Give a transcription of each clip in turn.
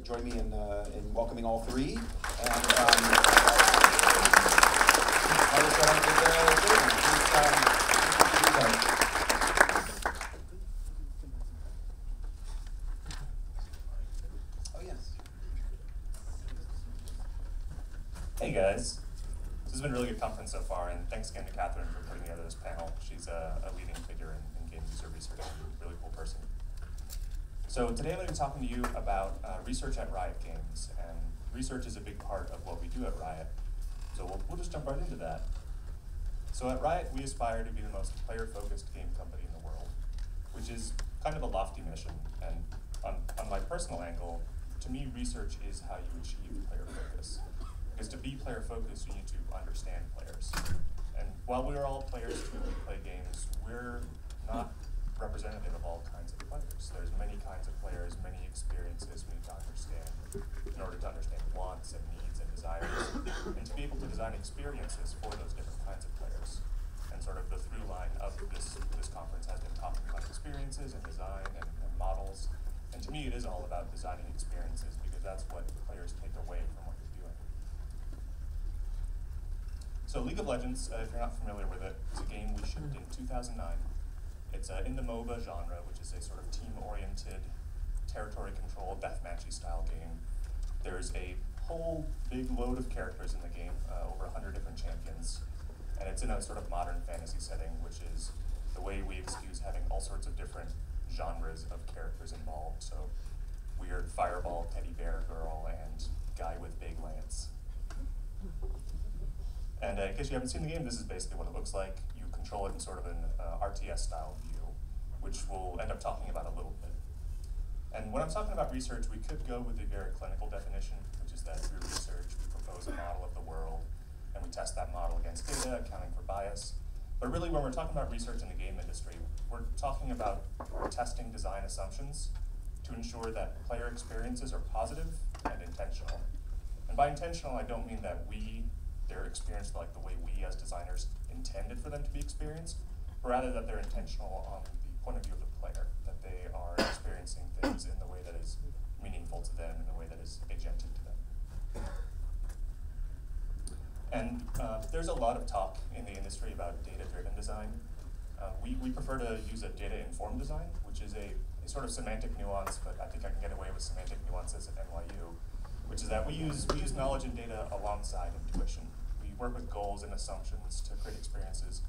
join me in welcoming all three. And I will start off with Davin. Oh, yes. Hey, guys. This has been a really good conference so far, and thanks again to Catherine for putting together this panel. She's a leading figure in game user research, and a really cool person. So today I'm going to be talking to you about research at Riot Games, and research is a big part of what we do at Riot. So we'll just jump right into that. So at Riot, we aspire to be the most player-focused game company in the world, which is kind of a lofty mission. And on my personal angle, to me, research is how you achieve player focus. Because to be player focused, you need to understand players. And while we are all players who play games, we're not representative of all kinds of players. There's many kinds of players, many experiences we need to understand in order to understand wants and needs and desires, and to be able to design experiences for those different kinds of players. And sort of the through line of this conference has been talking about experiences and design and models. And to me, it is all about designing experiences, because that's what players take away from what you're doing. So League of Legends, if you're not familiar with it, is a game we shipped in 2009. It's in the MOBA genre, which is a sort of team-oriented, territory-controlled, deathmatchy style game. There's a whole big load of characters in the game, over 100 different champions, and it's in a sort of modern fantasy setting, which is the way we excuse having all sorts of different genres of characters involved. So weird fireball, teddy bear girl, and guy with big lance. And in case you haven't seen the game, this is basically what it looks like. You control it in sort of an RTS style view, which we'll end up talking about a little bit. And when I'm talking about research, we could go with a very clinical definition, which is that through research, we propose a model of the world, and we test that model against data, accounting for bias. But really, when we're talking about research in the game industry, we're talking about testing design assumptions to ensure that player experiences are positive and intentional. And by intentional, I don't mean that they're experienced like the way we as designers intended for them to be experienced, but rather that they're intentional on the point of view of the player, that they are experiencing things in the way that is meaningful to them, in the way that is agentic to them. And there's a lot of talk in the industry about data-driven design. We prefer to use a data-informed design, which is a sort of semantic nuance, but I think I can get away with semantic nuances at NYU, which is that we use knowledge and data alongside intuition. We work with goals and assumptions to create experiences.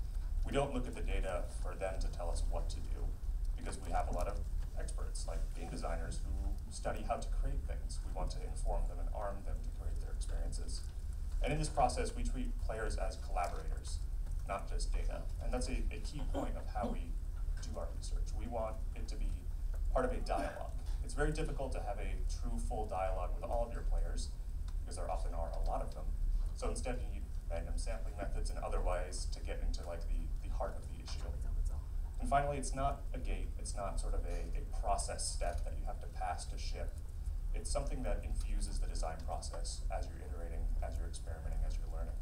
We don't look at the data for them to tell us what to do, because we have a lot of experts, like game designers, who study how to create things. We want to inform them and arm them to create their experiences. And in this process, we treat players as collaborators, not just data. And that's a key point of how we do our research. We want it to be part of a dialogue. It's very difficult to have a true full dialogue with all of your players, because there often are a lot of them. So instead, you need random sampling methods and other ways to get into like the heart of the issue. And finally, it's not a gate, it's not sort of a process step that you have to pass to ship. It's something that infuses the design process as you're iterating, as you're experimenting, as you're learning.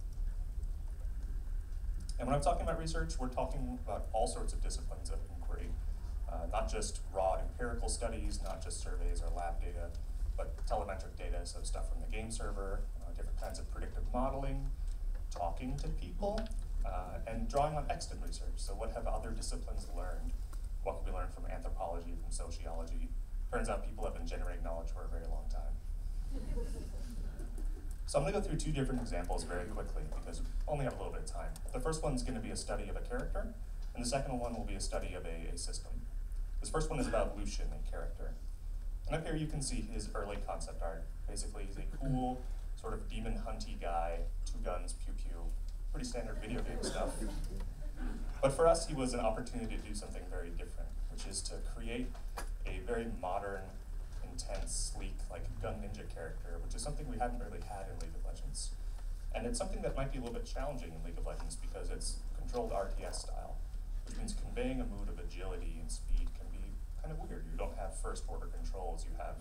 And when I'm talking about research, we're talking about all sorts of disciplines of inquiry. Not just raw empirical studies, not just surveys or lab data, but telemetric data, so stuff from the game server, different kinds of predictive modeling, talking to people, and drawing on extant research. So what have other disciplines learned? What can we learn from anthropology, from sociology? Turns out people have been generating knowledge for a very long time. So I'm going to go through two different examples very quickly, because we only have a little bit of time. The first one's going to be a study of a character, and the second one will be a study of a system. This first one is about Lucian, a character. And up here you can see his early concept art. Basically, he's a cool, sort of demon hunty guy, 2 guns, pew pew, pretty standard video game stuff. But for us, he was an opportunity to do something very different, which is to create a very modern, intense, sleek, like gun ninja character, which is something we hadn't really had in League of Legends. And it's something that might be a little bit challenging in League of Legends because it's controlled RTS style, which means conveying a mood of agility and speed can be kind of weird. You don't have first order controls, you have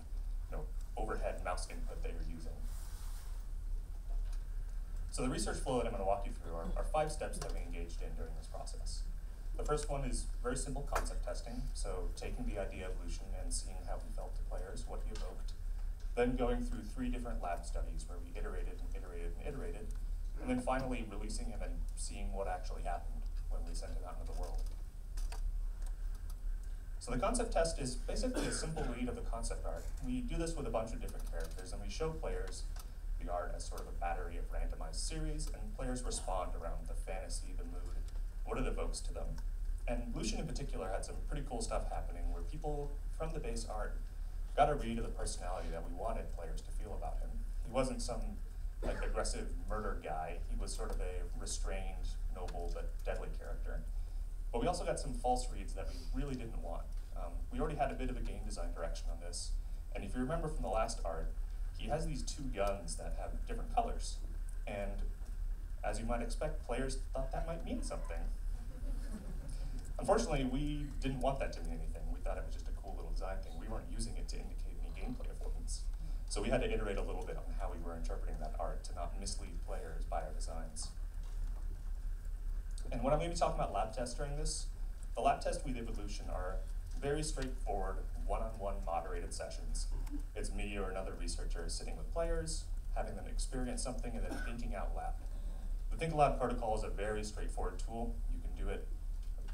overhead mouse input that you're using. So the research flow that I'm going to walk you through are 5 steps that we engaged in during this process. The first one is very simple concept testing, so taking the idea of Lucian and seeing how he felt to players, what he evoked. then going through 3 different lab studies where we iterated and iterated and iterated, and then finally releasing him and seeing what actually happened when we sent it out into the world. So the concept test is basically a simple read of the concept art. We do this with a bunch of different characters, and we show players the art as sort of a battery of randomized series, and players respond around the fantasy, the mood, what it evokes to them. And Lucian in particular had some pretty cool stuff happening where people from the base art got a read of the personality that we wanted players to feel about him. He wasn't some like aggressive murder guy. He was sort of a restrained, noble, but deadly character. But we also got some false reads that we really didn't want. We already had a bit of a game design direction on this, and if you remember from the last art, he has these 2 guns that have different colors. And as you might expect, players thought that might mean something. Unfortunately, we didn't want that to mean anything. We thought it was just a cool little design thing. We weren't using it to indicate any gameplay avoidance. So we had to iterate a little bit on how we were interpreting that art to not mislead players by our designs. And when I'm going to be talking about lab tests during this, the lab tests we did with Lucian are very straightforward, one-on-one moderated sessions. It's me or another researcher sitting with players, having them experience something, and then thinking out loud. The Think Aloud protocol is a very straightforward tool. You can do it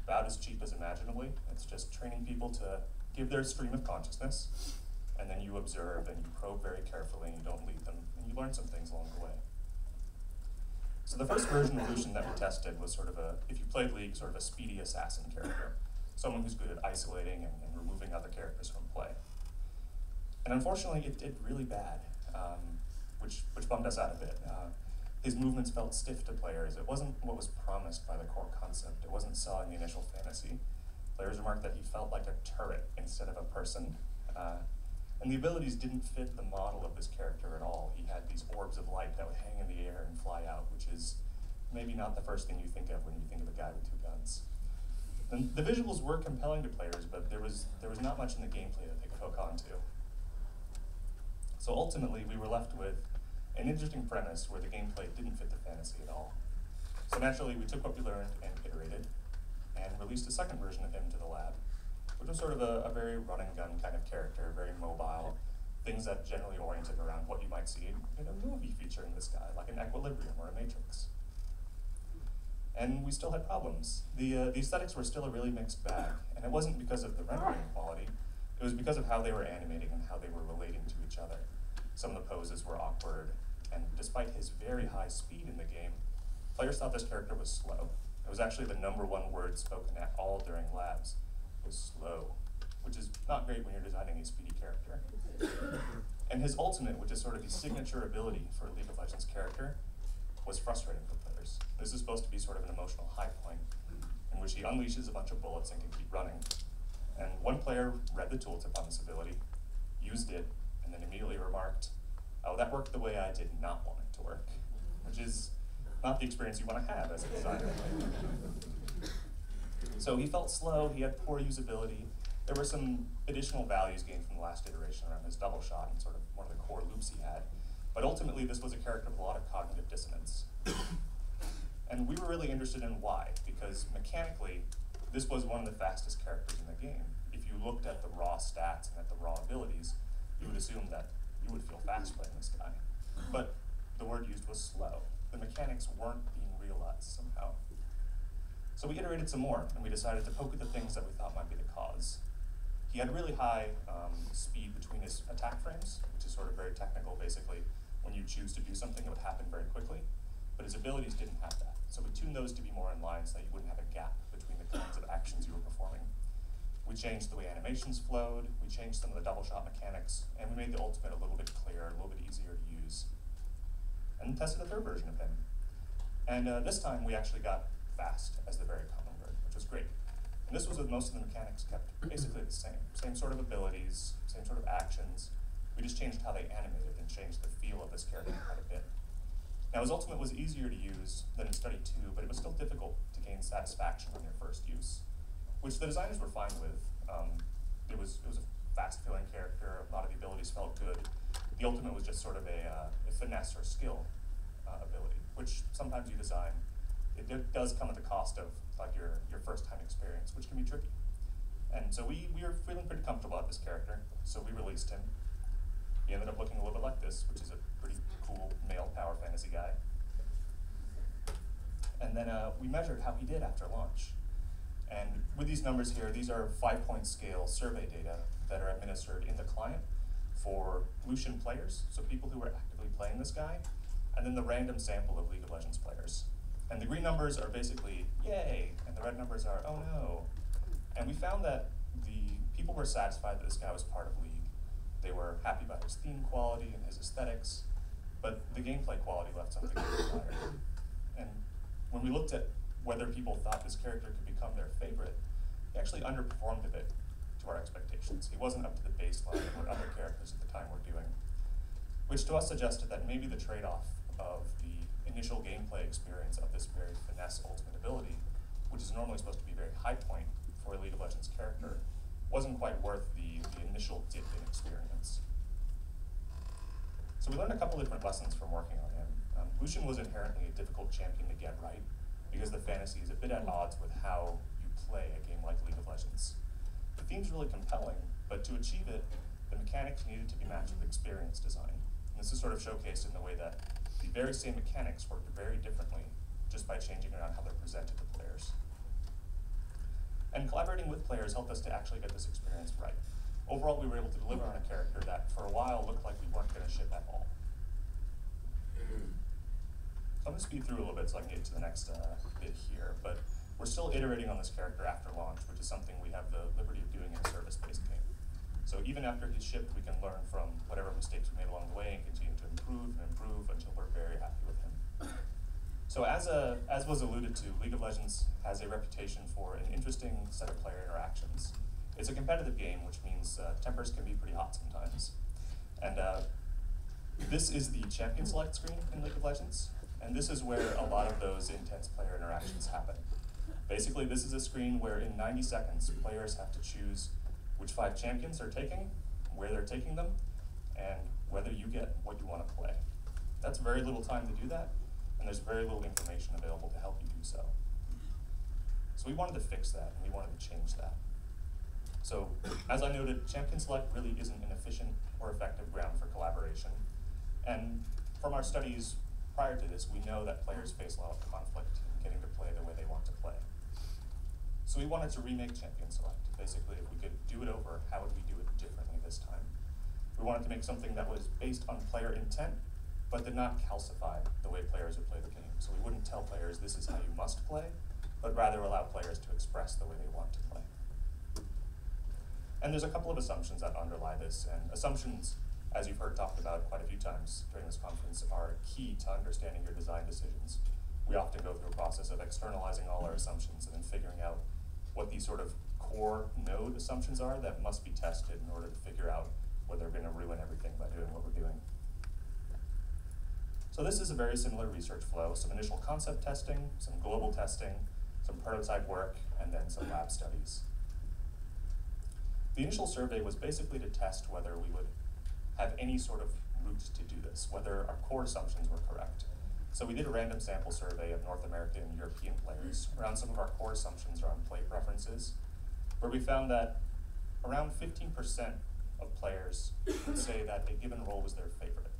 about as cheap as imaginably. It's just training people to give their stream of consciousness, and then you observe and you probe very carefully and you don't lead them, and you learn some things along the way. So the first version of Lucian that we tested was sort of a, if you played League, sort of a speedy assassin character. Someone who's good at isolating and removing other characters from play. And unfortunately, it did really bad, which bummed us out a bit. His movements felt stiff to players. It wasn't what was promised by the core concept. It wasn't selling the initial fantasy. Players remarked that he felt like a turret instead of a person. And the abilities didn't fit the model of this character at all. He had these orbs of light that would hang in the air and fly out, which is maybe not the first thing you think of when you think of a guy with 2 guns. And the visuals were compelling to players, but there was not much in the gameplay that they could hook onto. So ultimately, we were left with an interesting premise where the gameplay didn't fit the fantasy at all. So naturally, we took what we learned and iterated, and released a second version of him to the lab, which was sort of a very run-and-gun kind of character, very mobile, things that generally oriented around what you might see in a movie featuring this guy, like an Equilibrium or a Matrix. And we still had problems. The aesthetics were still a really mixed bag, and it wasn't because of the rendering quality, it was because of how they were animating and how they were relating to each other. Some of the poses were awkward, and despite his very high speed in the game, players thought this character was slow. It was actually the #1 word spoken at all during labs, was slow, which is not great when you're designing a speedy character. And his ultimate, which is sort of the signature ability for a League of Legends character, was frustrating for players. This is supposed to be sort of an emotional high point in which he unleashes a bunch of bullets and can keep running. And one player read the tooltip on this ability, used it, and then immediately remarked, "Oh, that worked the way I did not want it to work," which is not the experience you want to have as a designer. So he felt slow, he had poor usability. There were some additional values gained from the last iteration around his double shot and sort of one of the core loops he had. But ultimately, this was a character with a lot of cognitive dissonance. And we were really interested in why, because mechanically, this was one of the fastest characters in the game. If you looked at the raw stats and at the raw abilities, you would assume that you would feel fast playing this guy. But the word used was slow. The mechanics weren't being realized somehow. So we iterated some more, and we decided to poke at the things that we thought might be the cause. He had really high speed between his attack frames, which is sort of very technical. Basically, when you choose to do something, it would happen very quickly. But his abilities didn't have that. So we tuned those to be more in line so that you wouldn't have a gap between the kinds of actions you were performing. We changed the way animations flowed, we changed some of the double shot mechanics, and we made the ultimate a little bit clearer, a little bit easier to use. And tested a third version of him. And this time we actually got fast as the very common word, which was great. And this was with most of the mechanics kept basically the same. Same sort of abilities, same sort of actions. We just changed how they animated and changed the feel of this character quite a bit. Now his ultimate was easier to use than in Study 2, but it was still difficult to gain satisfaction on your first use, which the designers were fine with. It was a fast-feeling character, a lot of the abilities felt good. The ultimate was just sort of a finesse or skill ability, which sometimes you design. It does come at the cost of like your first-time experience, which can be tricky. And so we were feeling pretty comfortable about this character, so we released him. he ended up looking a little bit like this, which is a pretty cool male power fantasy guy. And then we measured how he did after launch. And with these numbers here, these are 5-point scale survey data that are administered in the client for Lucian players, so people who are actively playing this guy, and then the random sample of League of Legends players. And the green numbers are basically, yay, and the red numbers are, oh no. And we found that the people were satisfied that this guy was part of League. They were happy about his theme quality and his aesthetics, but the gameplay quality left something to be desired. And when we looked at whether people thought this character could become their favorite, he actually underperformed a bit to our expectations. He wasn't up to the baseline of what other characters at the time were doing, which to us suggested that maybe the trade-off of the initial gameplay experience of this very finesse ultimate ability, which is normally supposed to be a very high point for a League of Legends character, wasn't quite worth the initial dip in experience. So we learned a couple different lessons from working on him. Lucian was inherently a difficult champion to get right, because the fantasy is a bit at odds with how you play a game like League of Legends. The theme's really compelling, but to achieve it, the mechanics needed to be matched with experience design. And this is sort of showcased in the way that the very same mechanics worked very differently just by changing around how they're presented to players. And collaborating with players helped us to actually get this experience right. Overall, we were able to deliver on a character that for a while looked like we weren't going to ship at all. So I'm going to speed through a little bit so I can get to the next bit here, but we're still iterating on this character after launch, which is something we have the liberty of doing in a service-based game. So even after he's shipped, we can learn from whatever mistakes we made along the way and continue to improve and improve until we're very happy with him. So as was alluded to, League of Legends has a reputation for an interesting set of player interactions. It's a competitive game, which means tempers can be pretty hot sometimes. And this is the champion select screen in League of Legends. And this is where a lot of those intense player interactions happen. Basically, this is a screen where in 90 seconds, players have to choose which 5 champions they're taking, where they're taking them, and whether you get what you want to play. That's very little time to do that, and there's very little information available to help you do so. So we wanted to fix that, and we wanted to change that. So, as I noted, champion select really isn't an efficient or effective ground for collaboration. And from our studies prior to this, we know that players face a lot of conflict in getting to play the way they want to play. So we wanted to remake champion select. Basically, if we could do it over, how would we do it differently this time? We wanted to make something that was based on player intent, but did not calcify the way players would play the game. So we wouldn't tell players this is how you must play, but rather allow players to express the way they want to play. And there's a couple of assumptions that underlie this, and assumptions, as you've heard talked about quite a few times during this conference, are key to understanding your design decisions. We often go through a process of externalizing all our assumptions and then figuring out what these sort of core node assumptions are that must be tested in order to figure out whether they're going to ruin everything by doing what we're doing. So this is a very similar research flow: some initial concept testing, some global testing, some prototype work, and then some lab studies. The initial survey was basically to test whether we would have any sort of route to do this, whether our core assumptions were correct. So we did a random sample survey of North American and European players around some of our core assumptions around play preferences, where we found that around 15% of players would say that a given role was their favorite.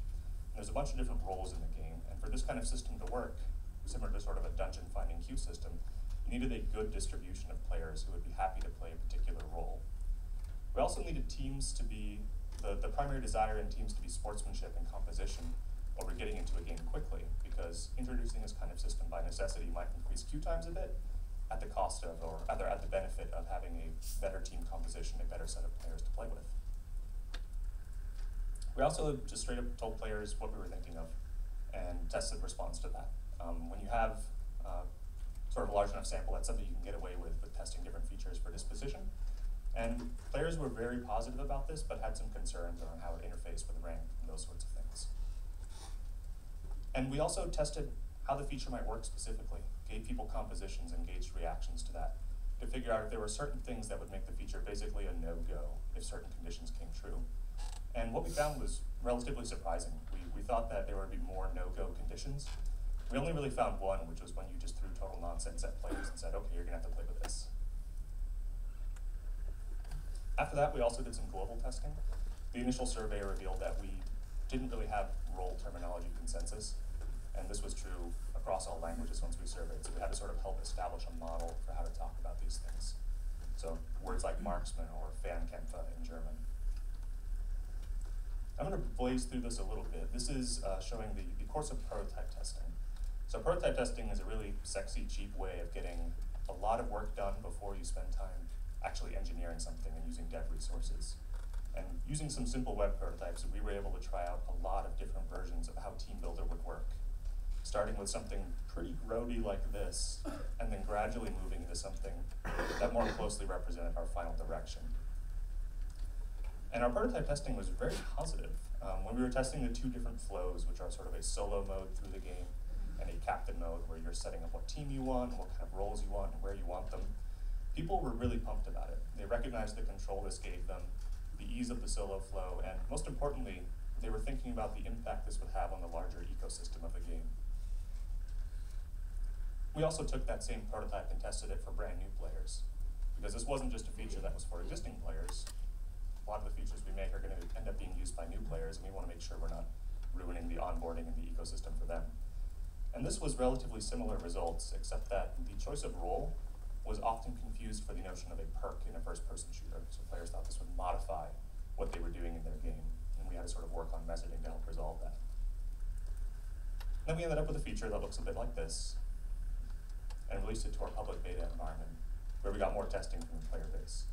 And there's a bunch of different roles in the game, and for this kind of system to work, similar to sort of a dungeon finding queue system, you needed a good distribution of players who would be happy to play a particular role. We also needed teams to be the primary desire in teams to be sportsmanship and composition while we're getting into a game quickly, because introducing this kind of system by necessity might increase queue times a bit at the cost of, or rather at the benefit of, having a better team composition, a better set of players to play with. We also just straight up told players what we were thinking of and tested response to that. When you have sort of a large enough sample, that's something you can get away with testing different features for disposition. And players were very positive about this, but had some concerns around how it interfaced with rank and those sorts of things. And we also tested how the feature might work specifically, gave people compositions and gauged reactions to that, to figure out if there were certain things that would make the feature basically a no-go if certain conditions came true. And what we found was relatively surprising. We thought that there would be more no-go conditions. We only really found one, which was when you just threw total nonsense at players and said, okay, you're gonna have to play with this. After that, we also did some global testing. the initial survey revealed that we didn't really have role terminology consensus, and this was true across all languages once we surveyed, so we had to sort of help establish a model for how to talk about these things. So words like marksman or Fernkämpfer in German. I'm going to blaze through this a little bit. This is showing the course of prototype testing. So prototype testing is a really sexy, cheap way of getting a lot of work done before you spend time actually engineering something and using dev resources. And using some simple web prototypes, we were able to try out a lot of different versions of how Team Builder would work, starting with something pretty grody like this, and then gradually moving into something that more closely represented our final direction. And our prototype testing was very positive. When we were testing the two different flows, which are sort of a solo mode through the game and a captain mode where you're setting up what team you want, and what kind of roles you want, and where you want them, people were really pumped about it. They recognized the control this gave them, the ease of the solo flow, and most importantly, they were thinking about the impact this would have on the larger ecosystem of the game. We also took that same prototype and tested it for brand new players, because this wasn't just a feature that was for existing players. A lot of the features we make are going to end up being used by new players, and we want to make sure we're not ruining the onboarding and the ecosystem for them. And this was relatively similar results, except that the choice of role was often confused for the notion of a perk in a first-person shooter. So players thought this would modify what they were doing in their game, and we had to sort of work on messaging to help resolve that. Then we ended up with a feature that looks a bit like this, and released it to our public beta environment, where we got more testing from the player base.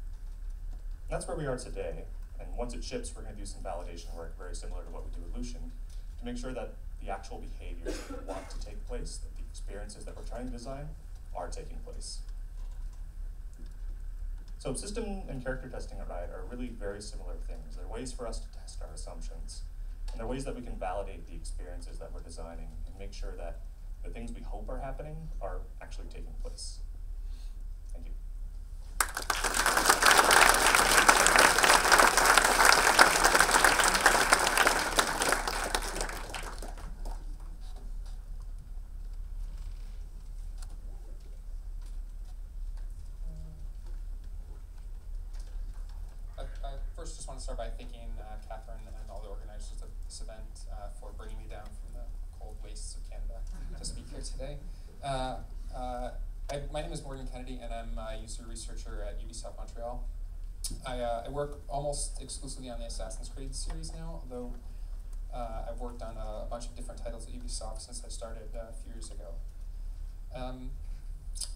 And that's where we are today, and once it ships, we're going to do some validation work very similar to what we do with Lucian, to make sure that the actual behaviors that we want to take place, that the experiences that we're trying to design, are taking place. So system and character testing at Riot are really very similar things. They're ways for us to test our assumptions, and they're ways that we can validate the experiences that we're designing and make sure that the things we hope are happening are actually taking place. Thank you. I first just want to start by thanking Catherine and all the organizers of this event for bringing me down from the cold wastes of Canada to speak here today. My name is Morgan Kennedy, and I'm a user researcher at Ubisoft Montreal. I work almost exclusively on the Assassin's Creed series now, although I've worked on a bunch of different titles at Ubisoft since I started a few years ago.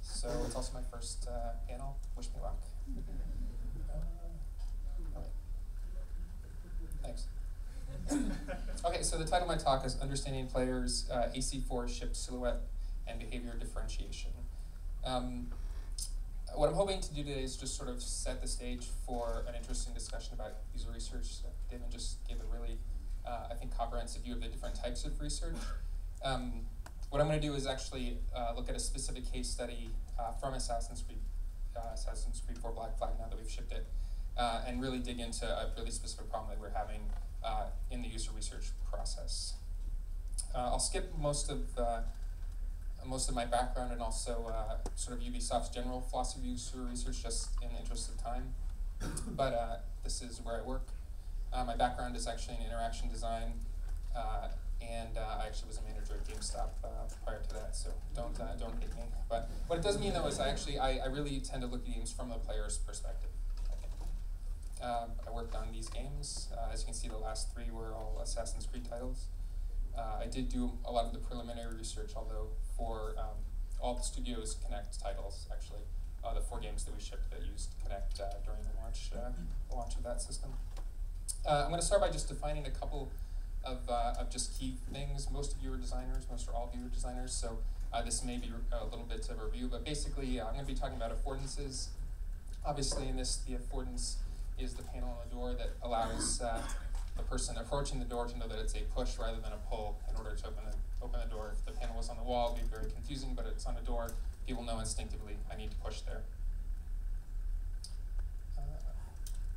So it's also my first panel. Wish me luck. Thanks. Okay, so the title of my talk is Understanding Players, AC4 Ship Silhouette and Behavior Differentiation. What I'm hoping to do today is just sort of set the stage for an interesting discussion about user research. Davin just gave a really, I think, comprehensive view of the different types of research. What I'm going to do is actually look at a specific case study from Assassin's Creed 4 Black Flag, now that we've shipped it, and really dig into a really specific problem that we're having in the user research process. I'll skip most of my background and also sort of Ubisoft's general philosophy of user research, just in the interest of time. But this is where I work. My background is actually in interaction design, and I actually was a manager at GameStop prior to that, so don't hate me. But what it does mean, though, is I really tend to look at games from the player's perspective. I worked on these games. As you can see, the last 3 were all Assassin's Creed titles. I did do a lot of the preliminary research, although for all the Studios Connect titles, actually, the 4 games that we shipped that used Connect during the launch of that system. I'm going to start by just defining a couple of just key things. Most of you are designers, most or all of you are designers, so this may be a little bit of a review, but basically I'm going to be talking about affordances. Obviously in this, the affordance is the panel on the door that allows the person approaching the door to know that it's a push rather than a pull in order to open the door. If the panel was on the wall, it'd be very confusing, but it's on a door, people know instinctively I need to push there.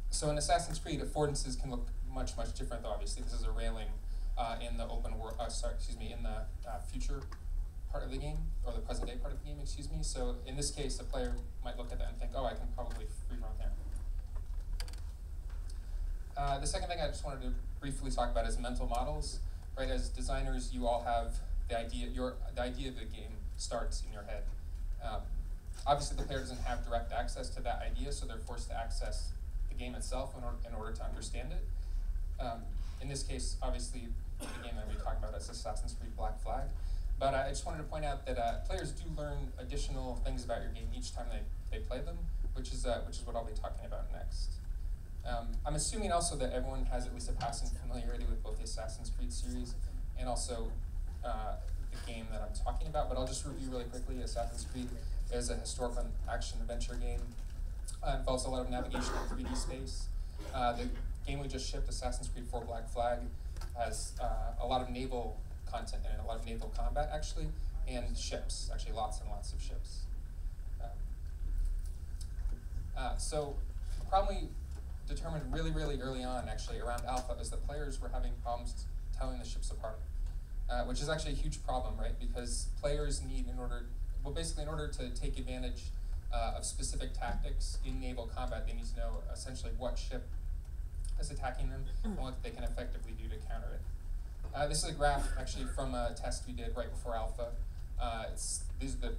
So in Assassin's Creed, affordances can look much, much different, though. Obviously, this is a railing in the open world. In the future part of the game, or the present day part of the game, excuse me. So in this case, the player might look at that and think, oh, I can probably free run there. The second thing I just wanted to briefly talk about is mental models. Right, as designers, you all have the idea. The idea of the game starts in your head. Obviously, the player doesn't have direct access to that idea, so they're forced to access the game itself in order to understand it. In this case, obviously, the game that we're talking about is Assassin's Creed Black Flag. But I just wanted to point out that players do learn additional things about your game each time they play them, which is what I'll be talking about next. I'm assuming also that everyone has at least a passing familiarity with both the Assassin's Creed series and also the game that I'm talking about, but I'll just review really quickly. Assassin's Creed is a historical action-adventure game. Involves a lot of navigation in 3D space. The game we just shipped, Assassin's Creed 4 Black Flag, has a lot of naval content in it, a lot of naval combat, actually, and ships, actually lots and lots of ships. So the problem we determined really, really early on, actually, around alpha, is that players were having problems telling the ships apart, which is actually a huge problem, right? Because players need, in order to take advantage of specific tactics in naval combat, they need to know essentially what ship is attacking them and what they can effectively do to counter it. This is a graph actually from a test we did right before alpha. These are the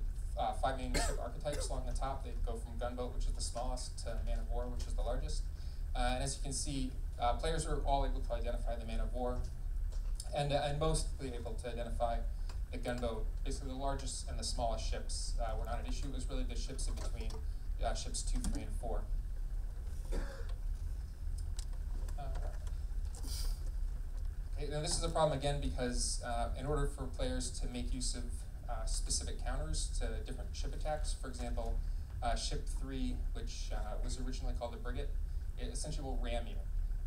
5 main ship archetypes along the top. They go from gunboat, which is the smallest, to man of war, which is the largest. And as you can see, players were all able to identify the man of war, and mostly able to identify the gunboat. Basically, the largest and the smallest ships were not an issue. It was really the ships in between, ships 2, 3, and 4. Okay, now this is a problem again because in order for players to make use of specific counters to different ship attacks, for example, ship 3, which was originally called the Frigate, it essentially will ram you.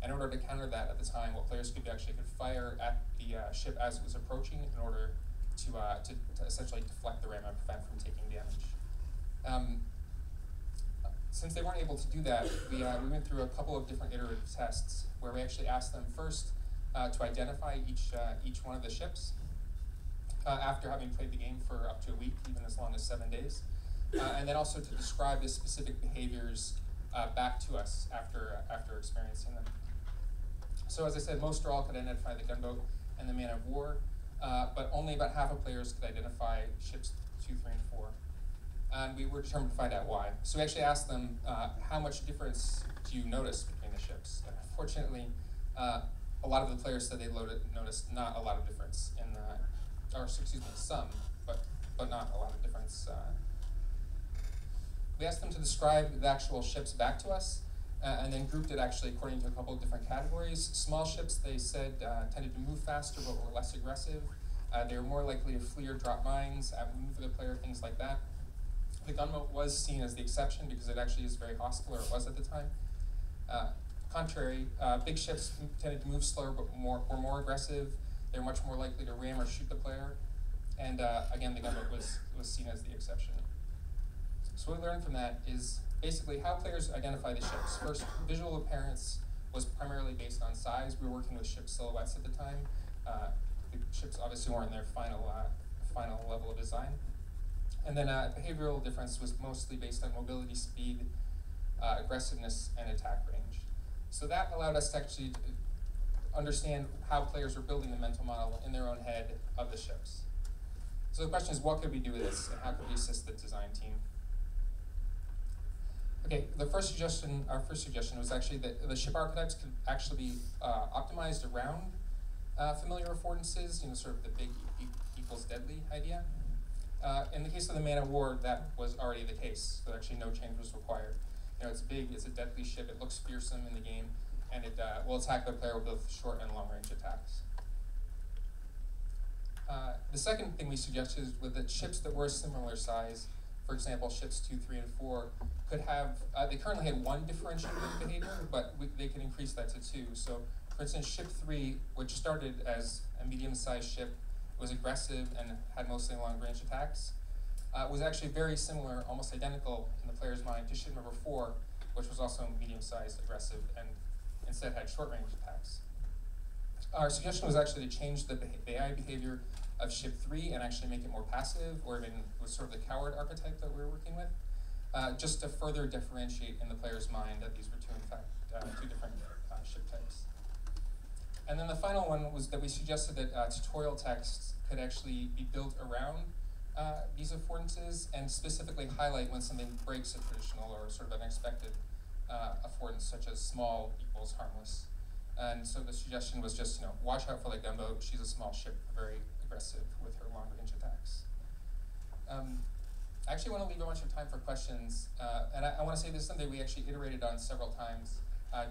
And in order to counter that at the time, what players could do actually could fire at the ship as it was approaching in order to essentially deflect the ram and prevent from taking damage. Since they weren't able to do that, we went through a couple of different iterative tests where we actually asked them first to identify each one of the ships after having played the game for up to a week, even as long as 7 days, and then also to describe the specific behaviors back to us after experiencing them. So as I said, most or all could identify the gunboat and the man of war, but only about half of players could identify ships 2, 3, and 4. And we were determined to find out why. So we actually asked them, how much difference do you notice between the ships? And unfortunately, a lot of the players said they noticed not a lot of difference in the, or excuse me, some, but not a lot of difference. We asked them to describe the actual ships back to us, and then grouped it actually according to a couple of different categories. Small ships, they said, tended to move faster but were less aggressive. They were more likely to flee or drop mines, outmaneuver the player, things like that. The gunboat was seen as the exception because it actually is very hostile, or it was at the time. Contrary, big ships tended to move slower but were more aggressive. They were much more likely to ram or shoot the player. And again, the gunboat was seen as the exception. So what we learned from that is basically how players identify the ships. First, visual appearance was primarily based on size. We were working with ship silhouettes at the time. The ships obviously weren't in their final level of design. And then behavioral difference was mostly based on mobility, speed, aggressiveness, and attack range. So that allowed us to actually understand how players were building the mental model in their own head of the ships. So the question is, what could we do with this, and how could we assist the design team? Okay, our first suggestion was actually that the ship archetypes could actually be optimized around familiar affordances, sort of the big equals deadly idea. In the case of the man of war, that was already the case, so actually no change was required. It's big, it's a deadly ship, it looks fearsome in the game, and it will attack the player with both short and long range attacks. The second thing we suggested was that ships that were a similar size, for example, ships 2, 3, and 4, could have, they currently had 1 differentiated behavior, but they could increase that to 2. So, for instance, ship 3, which started as a medium-sized ship, was aggressive and had mostly long-range attacks, was actually very similar, almost identical in the player's mind to ship number 4, which was also medium-sized, aggressive, and instead had short-range attacks. Our suggestion was actually to change the AI behavior of ship 3 and actually make it more passive, or even with sort of the coward archetype that we were working with, just to further differentiate in the player's mind that these were two different ship types. And then the final one was that we suggested that tutorial texts could actually be built around these affordances and specifically highlight when something breaks a traditional or sort of unexpected affordance, such as small equals harmless. And so the suggestion was just, watch out for the gunboat. She's a small ship, very aggressive with her long-range attacks. I actually want to leave a bunch of time for questions, and I want to say this is something we actually iterated on several times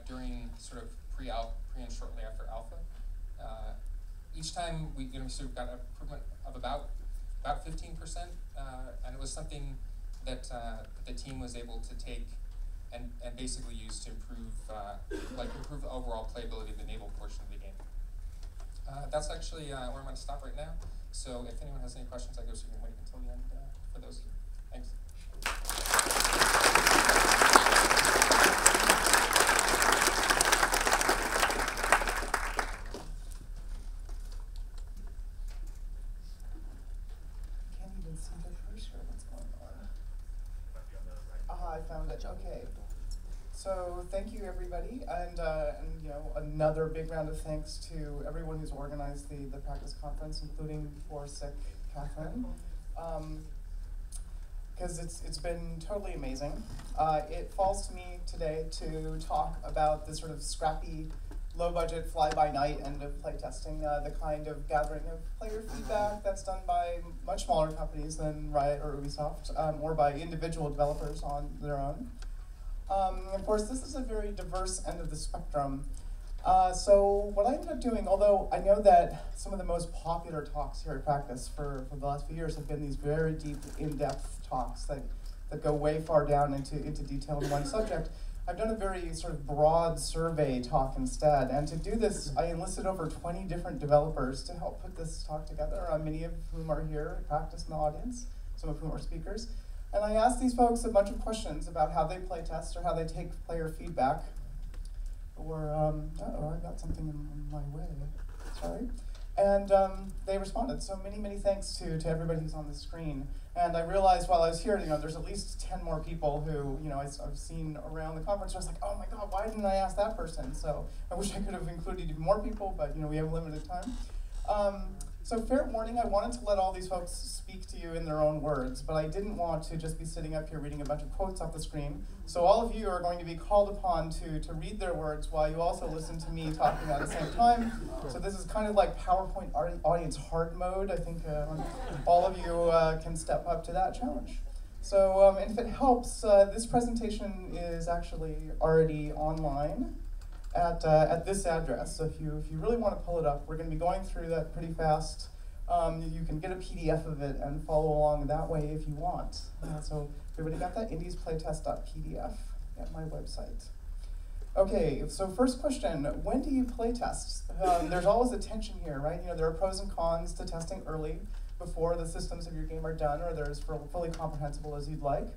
during sort of pre and shortly after alpha. Each time we sort of got an improvement of about 15%, and it was something that the team was able to take and basically use to improve the overall playability of the naval portion of the game. That's actually where I'm going to stop right now. So if anyone has any questions, I guess we can wait until the end for those. Thanks. Can't even see the cursor. What's going on? I found it. Okay. So thank you, everybody, and another big round of thanks to everyone who's organized the practice conference, including poor sick Catherine, because it's been totally amazing. It falls to me today to talk about the sort of scrappy, low-budget, fly-by-night end of playtesting, the kind of gathering of player feedback that's done by much smaller companies than Riot or Ubisoft, or by individual developers on their own. Of course, this is a very diverse end of the spectrum. So what I ended up doing, although I know that some of the most popular talks here at Practice for the last few years have been these very deep, in-depth talks that go way far down into detail in one subject, I've done a very sort of broad survey talk instead. And to do this, I enlisted over 20 different developers to help put this talk together, many of whom are here at Practice in the audience, some of whom are speakers. And I asked these folks a bunch of questions about how they play test or how they take player feedback. Or, uh-oh, I got something in my way, sorry. And they responded, so many thanks to everybody who's on the screen. And I realized while I was here, there's at least 10 more people who, I've seen around the conference. I was like, oh my God, why didn't I ask that person? So I wish I could have included even more people, but we have limited time. So fair warning, I wanted to let all these folks speak to you in their own words, but I didn't want to just be sitting up here reading a bunch of quotes off the screen. So all of you are going to be called upon to read their words while you also listen to me talking at the same time. So this is kind of like PowerPoint audience hard mode. I think all of you can step up to that challenge. So and if it helps, this presentation is actually already online at this address. So if you really want to pull it up, we're going to be going through that pretty fast. You can get a PDF of it and follow along that way if you want. So everybody got that? indiesplaytest.pdf at my website. Okay, so first question, when do you playtest? There's always a tension here, right? There are pros and cons to testing early before the systems of your game are done or they're as fully comprehensible as you'd like.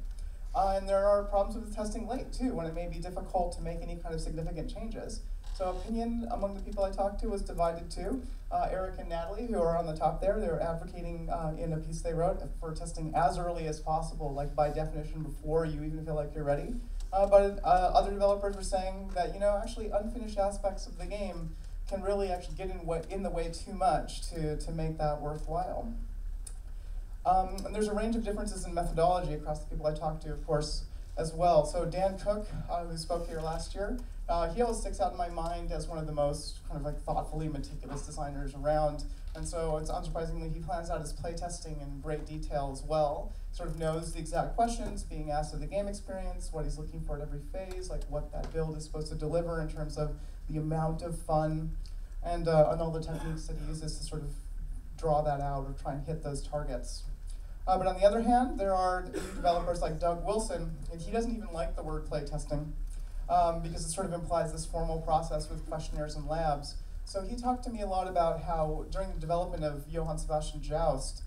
And there are problems with testing late, too, when it may be difficult to make any kind of significant changes. So opinion among the people I talked to was divided, too. Eric and Natalie, who are on the top there, they're advocating in a piece they wrote for testing as early as possible, like by definition before you even feel like you're ready. But other developers were saying that, actually unfinished aspects of the game can really actually get in the way too much to make that worthwhile. And there's a range of differences in methodology across the people I talked to, of course, as well. So Dan Cook, who spoke here last year, he always sticks out in my mind as one of the most kind of like thoughtfully meticulous designers around. And so it's unsurprisingly, he plans out his playtesting in great detail as well. Sort of knows the exact questions being asked of the game experience, what he's looking for at every phase, like what that build is supposed to deliver in terms of the amount of fun, and all the techniques that he uses to sort of draw that out or try and hit those targets. But on the other hand, there are developers like Doug Wilson, and he doesn't even like the word playtesting because it sort of implies this formal process with questionnaires and labs. So he talked to me a lot about how during the development of Johann Sebastian Joust,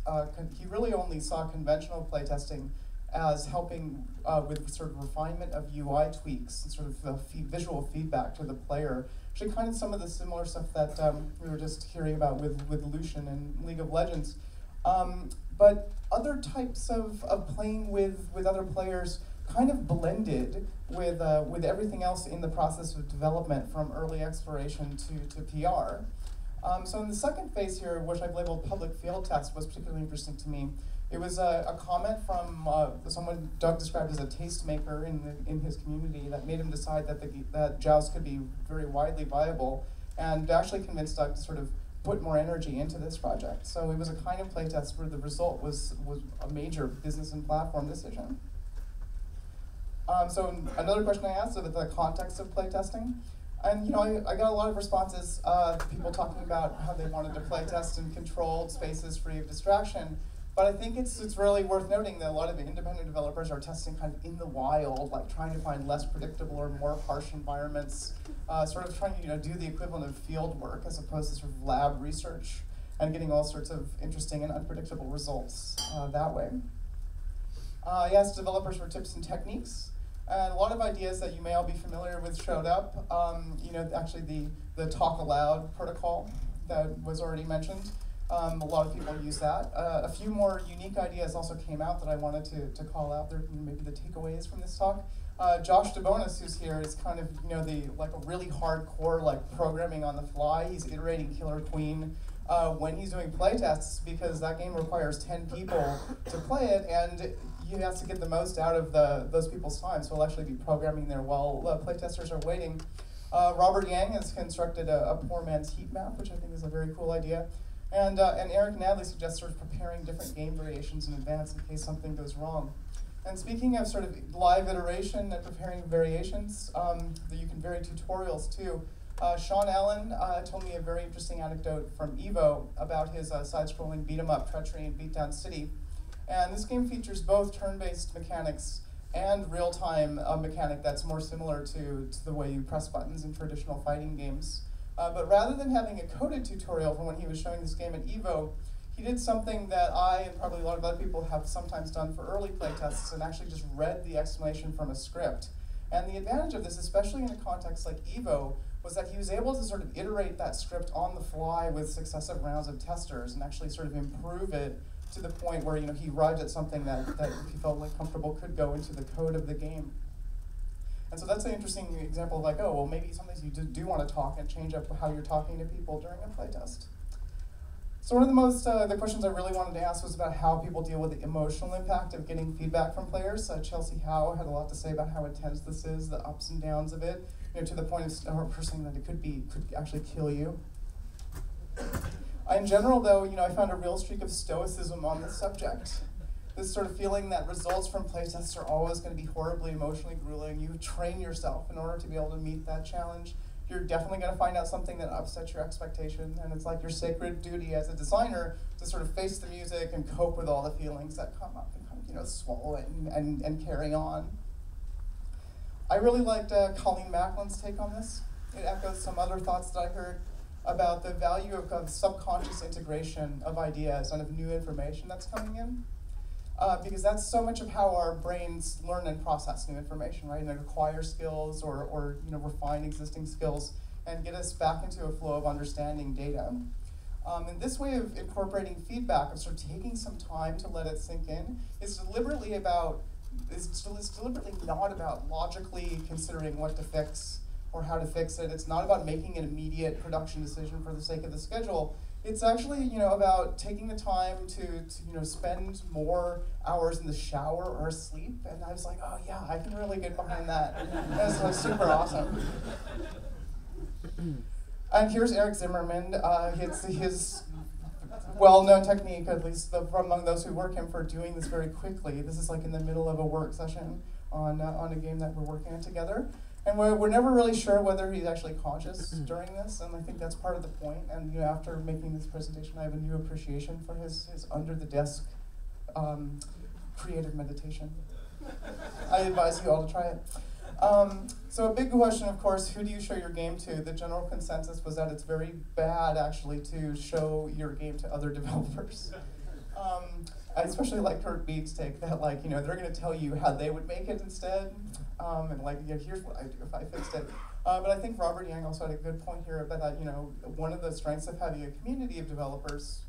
he really only saw conventional playtesting as helping with sort of refinement of UI tweaks and sort of visual feedback to the player. Actually kind of some of the similar stuff that we were just hearing about with Lucian and League of Legends. But other types of playing with other players kind of blended with everything else in the process of development, from early exploration to PR. So in the second phase here, which I've labeled public field test, was particularly interesting to me. It was a comment from someone Doug described as a tastemaker in his community that made him decide that Joust could be very widely viable, and actually convinced Doug to sort of put more energy into this project. So it was a kind of playtest where the result was a major business and platform decision. So another question I asked about the context of playtesting. And I got a lot of responses, people talking about how they wanted to playtest in controlled spaces free of distraction. But I think it's really worth noting that a lot of the independent developers are testing kind of in the wild, like trying to find less predictable or more harsh environments, sort of trying to do the equivalent of field work as opposed to sort of lab research, and getting all sorts of interesting and unpredictable results that way. I asked developers for tips and techniques, and a lot of ideas that you may all be familiar with showed up. Actually the talk aloud protocol that was already mentioned. A lot of people use that. A few more unique ideas also came out that I wanted to call out. There, maybe the takeaways from this talk. Josh DeBonis, who's here, is kind of a really hardcore programming on the fly. He's iterating Killer Queen when he's doing playtests, because that game requires 10 people to play it, and he has to get the most out of those people's time. So he'll actually be programming there while playtesters are waiting. Robert Yang has constructed a poor man's heat map, which I think is a very cool idea. And Eric Nadley suggests sort of preparing different game variations in advance in case something goes wrong. And speaking of sort of live iteration and preparing variations, that you can vary tutorials too. Sean Allen told me a very interesting anecdote from Evo about his side-scrolling beat-em-up Treachery and Beatdown City. And this game features both turn-based mechanics and real-time mechanic that's more similar to the way you press buttons in traditional fighting games. But rather than having a coded tutorial from when he was showing this game at Evo, he did something that I and probably a lot of other people have sometimes done for early playtests, and actually just read the explanation from a script. And the advantage of this, especially in a context like Evo, was that he was able to sort of iterate that script on the fly with successive rounds of testers and actually sort of improve it to the point where he arrived at something that he felt comfortable could go into the code of the game. And so that's an interesting example of oh, well, maybe sometimes you do want to talk and change up how you're talking to people during a playtest. So one of the questions I really wanted to ask was about how people deal with the emotional impact of getting feedback from players. Chelsea Howe had a lot to say about how intense this is, the ups and downs of it, to the point of her saying that it could actually kill you. In general, though, I found a real streak of stoicism on this subject. This sort of feeling that results from playtests are always going to be horribly emotionally grueling. You train yourself in order to be able to meet that challenge. You're definitely going to find out something that upsets your expectation, and it's like your sacred duty as a designer to sort of face the music and cope with all the feelings that come up and kind of swallow it and carry on. I really liked Colleen Macklin's take on this. It echoes some other thoughts that I heard about the value of subconscious integration of ideas and of new information that's coming in. Because that's so much of how our brains learn and process new information, right? And acquire skills or refine existing skills and get us back into a flow of understanding data. And this way of incorporating feedback, of sort of taking some time to let it sink in, is deliberately not about logically considering what to fix or how to fix it. It's not about making an immediate production decision for the sake of the schedule. It's actually, about taking the time to spend more hours in the shower or asleep. And I was like, oh yeah, I can really get behind that. That's like super awesome. And here's Eric Zimmerman. It's his well-known technique, at least from among those who work him, for doing this very quickly. This is like in the middle of a work session on a game that we're working on together. And we're never really sure whether he's actually conscious during this, and I think that's part of the point. And after making this presentation, I have a new appreciation for his under-the-desk creative meditation. I advise you all to try it. So a big question, of course, who do you show your game to? The general consensus was that it's very bad, actually, to show your game to other developers. I especially like Kurt Beek's take that, they're going to tell you how they would make it instead, and here's what I do if I fixed it. But I think Robert Yang also had a good point here about that, one of the strengths of having a community of developers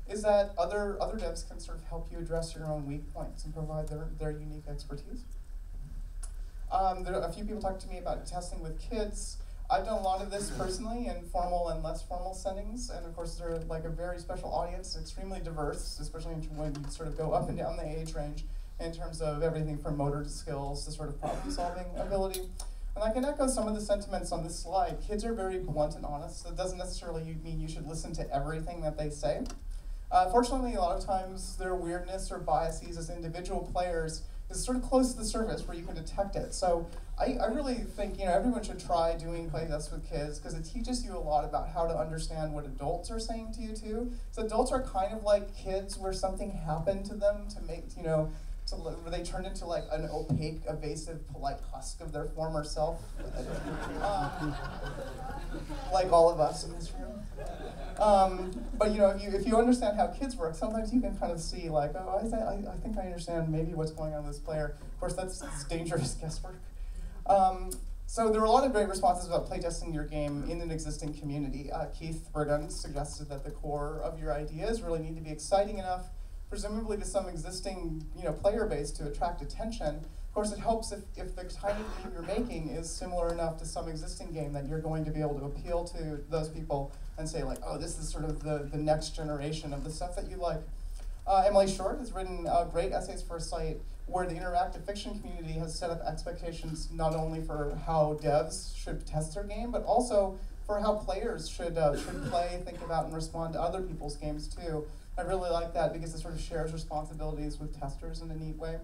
is that other devs can sort of help you address your own weak points and provide their unique expertise. A few people talked to me about testing with kids. I've done a lot of this personally in formal and less formal settings, and of course they're like a very special audience, extremely diverse, especially when you sort of go up and down the age range in terms of everything from motor skills to sort of problem-solving ability. And I can echo some of the sentiments on this slide. Kids are very blunt and honest. That doesn't necessarily mean you should listen to everything that they say. Fortunately, a lot of times their weirdness or biases as individual players is sort of close to the surface where you can detect it. So I really think everyone should try doing playtests with kids because it teaches you a lot about how to understand what adults are saying to you too. So adults are kind of like kids where something happened to them to make, where they turned into like an opaque, evasive, polite husk of their former self. Like all of us in this room. But if you understand how kids work, sometimes you can kind of see like, oh, I think I understand maybe what's going on with this player. Of course, that's dangerous guesswork. So there were a lot of great responses about playtesting your game in an existing community. Keith Burgun suggested that the core of your ideas really need to be exciting enough, presumably to some existing player base to attract attention. Of course, it helps if the tiny game you're making is similar enough to some existing game that you're going to be able to appeal to those people and say like, oh, this is sort of the next generation of the stuff that you like. Emily Short has written great essays for a site where the interactive fiction community has set up expectations not only for how devs should test their game, but also for how players should play, think about, and respond to other people's games too. I really like that because it sort of shares responsibilities with testers in a neat way.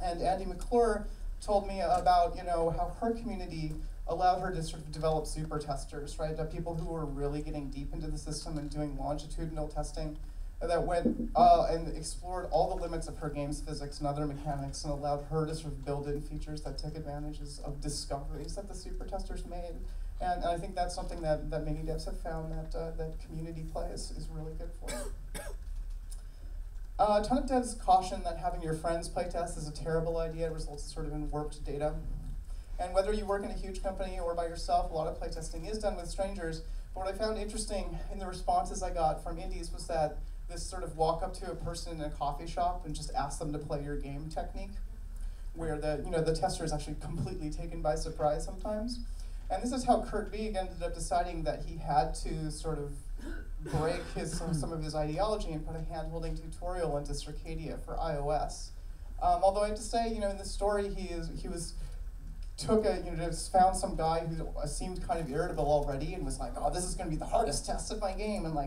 And Andy McClure told me about how her community allowed her to sort of develop super testers, right? People who were really getting deep into the system and doing longitudinal testing that went and explored all the limits of her game's physics and other mechanics and allowed her to sort of build in features that took advantages of discoveries that the super testers made. And I think that's something that many devs have found that community play is really good for. A ton of devs caution that having your friends playtest is a terrible idea. It results sort of in warped data. And whether you work in a huge company or by yourself, a lot of playtesting is done with strangers. But what I found interesting in the responses I got from indies was that this sort of walk up to a person in a coffee shop and just ask them to play your game technique, where the tester is actually completely taken by surprise sometimes. And this is how Kurt Beag ended up deciding that he had to sort of break some of his ideology and put a hand-holding tutorial into Circadia for iOS. Although I have to say, in this story, just found some guy who seemed kind of irritable already and was like, oh, this is going to be the hardest test of my game, and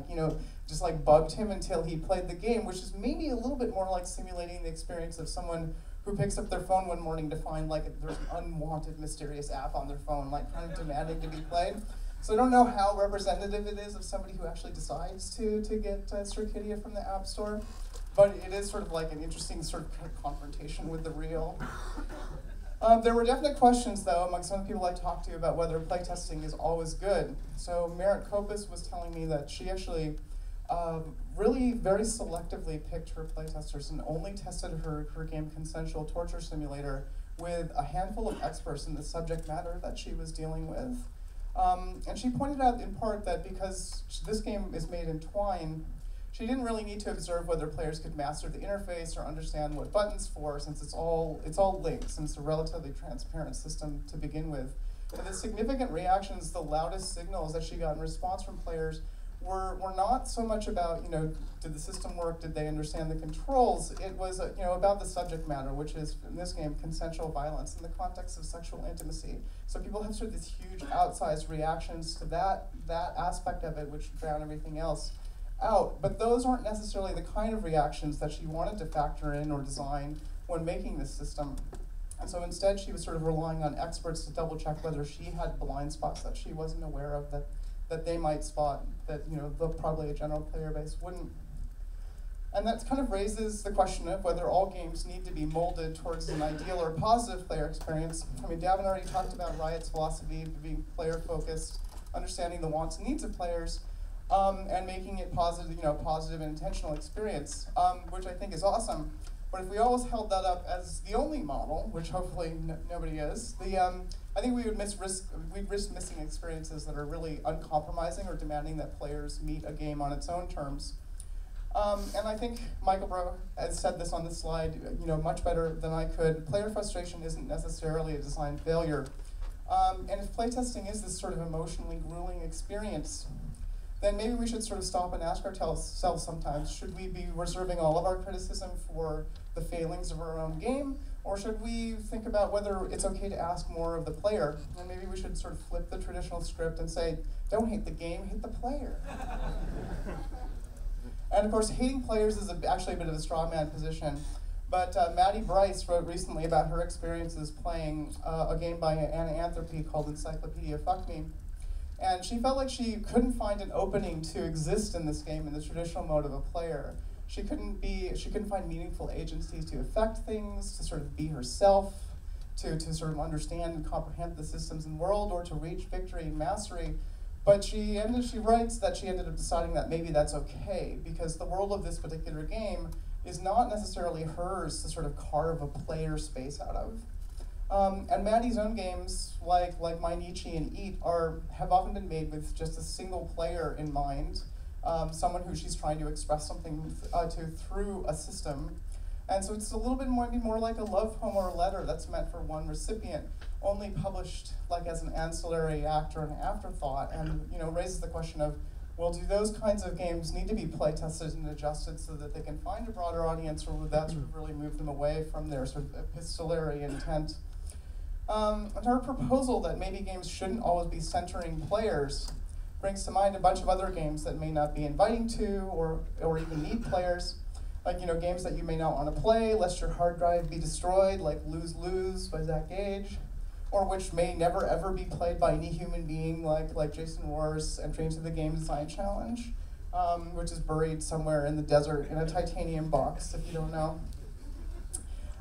just bugged him until he played the game, which is maybe a little bit more like simulating the experience of someone who picks up their phone one morning to find there's an unwanted mysterious app on their phone, kind of demanding to be played. So I don't know how representative it is of somebody who actually decides to get Circadia from the App Store, but it is sort of like an interesting sort of confrontation with the real. There were definite questions, though, among some of the people I talked to about whether playtesting is always good. So Merritt Kopis was telling me that she actually really very selectively picked her playtesters and only tested her game Consensual Torture Simulator with a handful of experts in the subject matter that she was dealing with. And she pointed out in part that because this game is made in Twine, she didn't really need to observe whether players could master the interface or understand what buttons for, since it's all links and it's a relatively transparent system to begin with. And the significant reactions, the loudest signals that she got in response from players were not so much about, did the system work, did they understand the controls? It was, about the subject matter, which is, in this game, consensual violence in the context of sexual intimacy. So people have sort of these huge outsized reactions to that aspect of it, which drown everything else out. But those aren't necessarily the kind of reactions that she wanted to factor in or design when making this system. And so instead, she was sort of relying on experts to double check whether she had blind spots that she wasn't aware of that they might spot that probably a general player base wouldn't. And that kind of raises the question of whether all games need to be molded towards an ideal or positive player experience. I mean, Davin already talked about Riot's philosophy of being player-focused, understanding the wants and needs of players, and making it positive, positive and intentional experience, which I think is awesome. But if we always held that up as the only model, which hopefully nobody is, I think we'd risk missing experiences that are really uncompromising or demanding that players meet a game on its own terms. And I think Michael Bro has said this on this slide, much better than I could. Player frustration isn't necessarily a design failure. And if playtesting is this sort of emotionally grueling experience, then maybe we should sort of stop and ask ourselves sometimes, should we be reserving all of our criticism for the failings of our own game, or should we think about whether it's okay to ask more of the player? And maybe we should sort of flip the traditional script and say, don't hate the game, hate the player. And of course, hating players is actually a bit of a straw man position. But Maddie Bryce wrote recently about her experiences playing a game by Ananthropy called Encyclopedia Fuck Me. And she felt like she couldn't find an opening to exist in this game in the traditional mode of a player. She couldn't find meaningful agencies to affect things, to sort of be herself, to sort of understand and comprehend the systems and world, or to reach victory and mastery. But she writes that she ended up deciding that maybe that's okay, because the world of this particular game is not necessarily hers to sort of carve a player space out of. And Maddie's own games, like My Nietzsche and Eat, have often been made with just a single player in mind, someone who she's trying to express something to through a system. And so it's a little bit more like a love poem or a letter that's meant for one recipient, only published like as an ancillary act or an afterthought, and raises the question of, well, do those kinds of games need to be play tested and adjusted so that they can find a broader audience, or would that sort of really move them away from their sort of epistolary intent? And her proposal that maybe games shouldn't always be centering players brings to mind a bunch of other games that may not be inviting to or even need players, like games that you may not want to play lest your hard drive be destroyed, like Lose Lose by Zach Gage, or which may never ever be played by any human being, like Jason Rohr's entry into the Game Design Challenge, which is buried somewhere in the desert in a titanium box, if you don't know.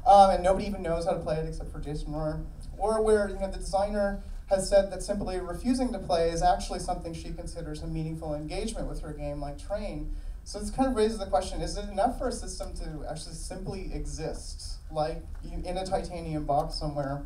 And nobody even knows how to play it except for Jason Rohr. Or where the designer has said that simply refusing to play is actually something she considers a meaningful engagement with her game, like Train. So this kind of raises the question, is it enough for a system to actually simply exist, like in a titanium box somewhere?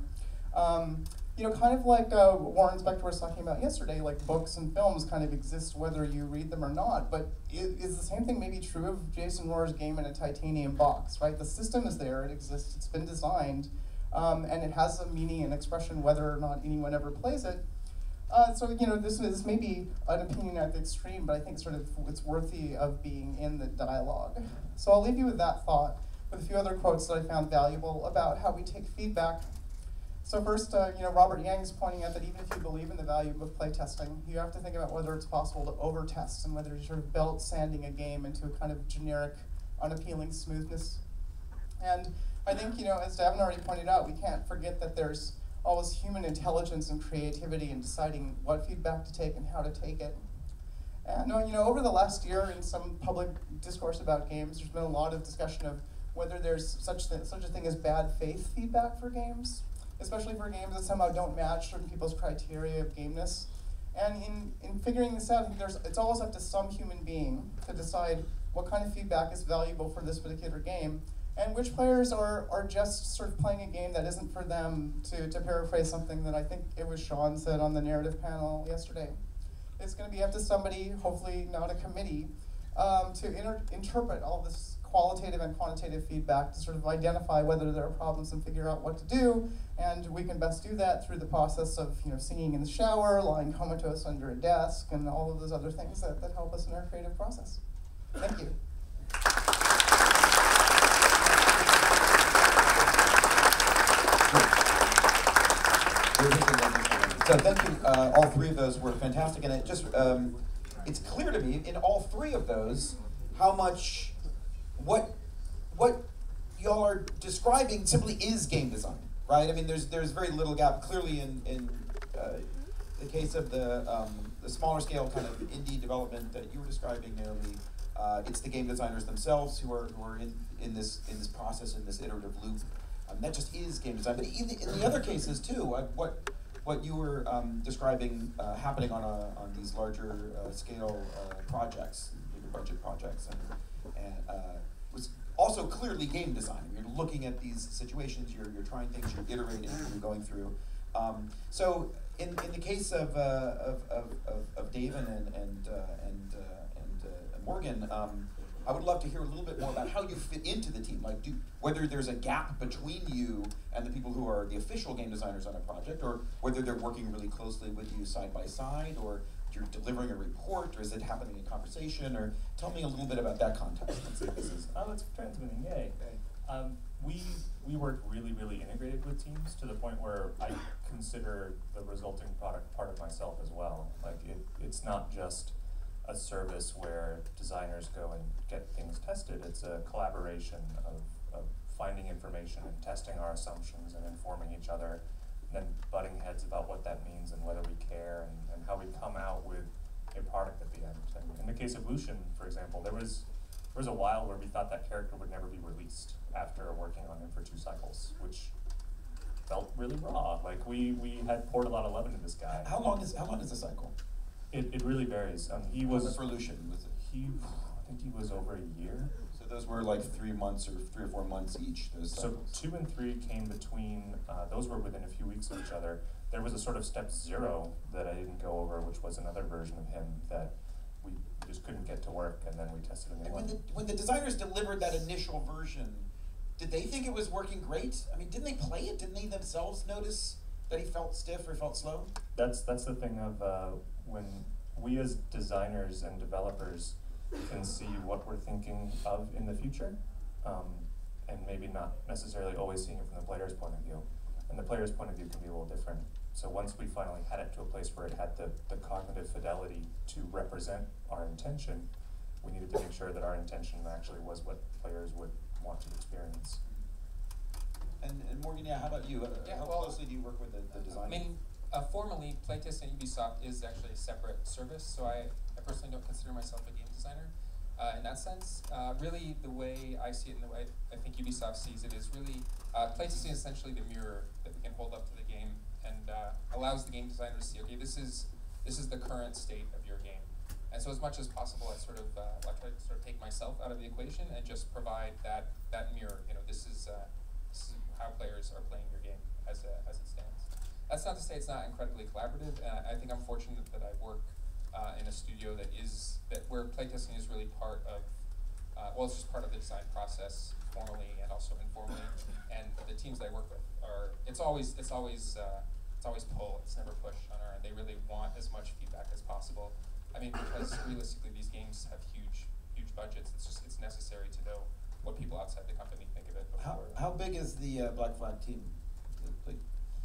Kind of like Warren Spector was talking about yesterday, like books and films kind of exist whether you read them or not, but is the same thing maybe true of Jason Rohr's game in a titanium box, right? The system is there, it exists, it's been designed, and it has a meaning and expression whether or not anyone ever plays it. So this may be an opinion at the extreme, but I think sort of it's worthy of being in the dialogue. So I'll leave you with that thought, with a few other quotes that I found valuable about how we take feedback. So first, Robert Yang is pointing out that even if you believe in the value of playtesting, you have to think about whether it's possible to over-test and whether you're sort of belt sanding a game into a kind of generic, unappealing smoothness. And I think, as Davin already pointed out, we can't forget that there's always human intelligence and creativity in deciding what feedback to take and how to take it. And over the last year in some public discourse about games, there's been a lot of discussion of whether there's such a thing as bad faith feedback for games, especially for games that somehow don't match certain people's criteria of gameness. And in figuring this out, it's always up to some human being to decide what kind of feedback is valuable for this particular game, and which players are just sort of playing a game that isn't for them, to paraphrase something that I think it was Sean said on the narrative panel yesterday. It's going to be up to somebody, hopefully not a committee, to interpret all this qualitative and quantitative feedback to sort of identify whether there are problems and figure out what to do. And we can best do that through the process of singing in the shower, lying comatose under a desk, and all of those other things that help us in our creative process. Thank you. So thank you, all three of those were fantastic, and it's clear to me in all three of those how much what y'all are describing simply is game design, right? I mean, there's very little gap. Clearly, in the case of the smaller scale kind of indie development that you were describing, Naomi, it's the game designers themselves who are in this process, in this iterative loop. That just is game design. But even in the other cases too, what you were describing happening on these larger scale projects, bigger budget projects, and was also clearly game design. You're looking at these situations, you're trying things, you're iterating, you're going through. So in the case of Davin and Morgan, I would love to hear a little bit more about how you fit into the team, like whether there's a gap between you and the people who are the official game designers on a project, or whether they're working really closely with you side by side, or you're delivering a report, or is it happening in conversation, or tell me a little bit about that context. Let's see if this is. Oh, it's transmitting, yay. We work really, really integrated with teams to the point where I consider the resulting product part of myself as well. Like it's not just a service where designers go and get things tested. It's a collaboration of finding information and testing our assumptions and informing each other, and then butting heads about what that means and whether we care and how we come out with a product at the end. And in the case of Lucian, for example, there was a while where we thought that character would never be released after working on him for 2 cycles, which felt really raw. Like we had poured a lot of love into this guy. How long is the cycle? It really varies. He was for Lucian, was it? I think he was over a year. So those were like 3 months or 3 or 4 months each. Those cycles. So 2 and 3 came between. Those were within a few weeks of each other. There was a sort of step 0 that I didn't go over, which was another version of him that we just couldn't get to work, and then we tested a new one. When the designers delivered that initial version, did they think it was working great? I mean, didn't they play it? Didn't they themselves notice that he felt stiff or felt slow? That's the thing of when we as designers and developers can see what we're thinking of in the future, and maybe not necessarily always seeing it from the player's point of view. And the player's point of view can be a little different. So once we finally had it to a place where it had the cognitive fidelity to represent our intention, we needed to make sure that our intention actually was what players would want to experience. And Morgan, how about you? How closely do you work with the designers? I mean, formally, playtesting at Ubisoft is actually a separate service, so I personally don't consider myself a game designer in that sense. Really, the way I see it and the way I think Ubisoft sees it is really playtesting is essentially the mirror that we can hold up to the game and allows the game designers to see, okay, this is the current state of your game. And so as much as possible, I try to sort of take myself out of the equation and just provide that mirror. You know, this is how players are playing your game as it stands. That's not to say it's not incredibly collaborative. I think I'm fortunate that I work in a studio where playtesting is really part of, it's just part of the design process, formally and also informally. And the teams that I work with it's always pull, it's never push on our end. They really want as much feedback as possible. I mean, because realistically, these games have huge budgets. It's necessary to know what people outside the company think of it before. How big is the Black Flag team? Like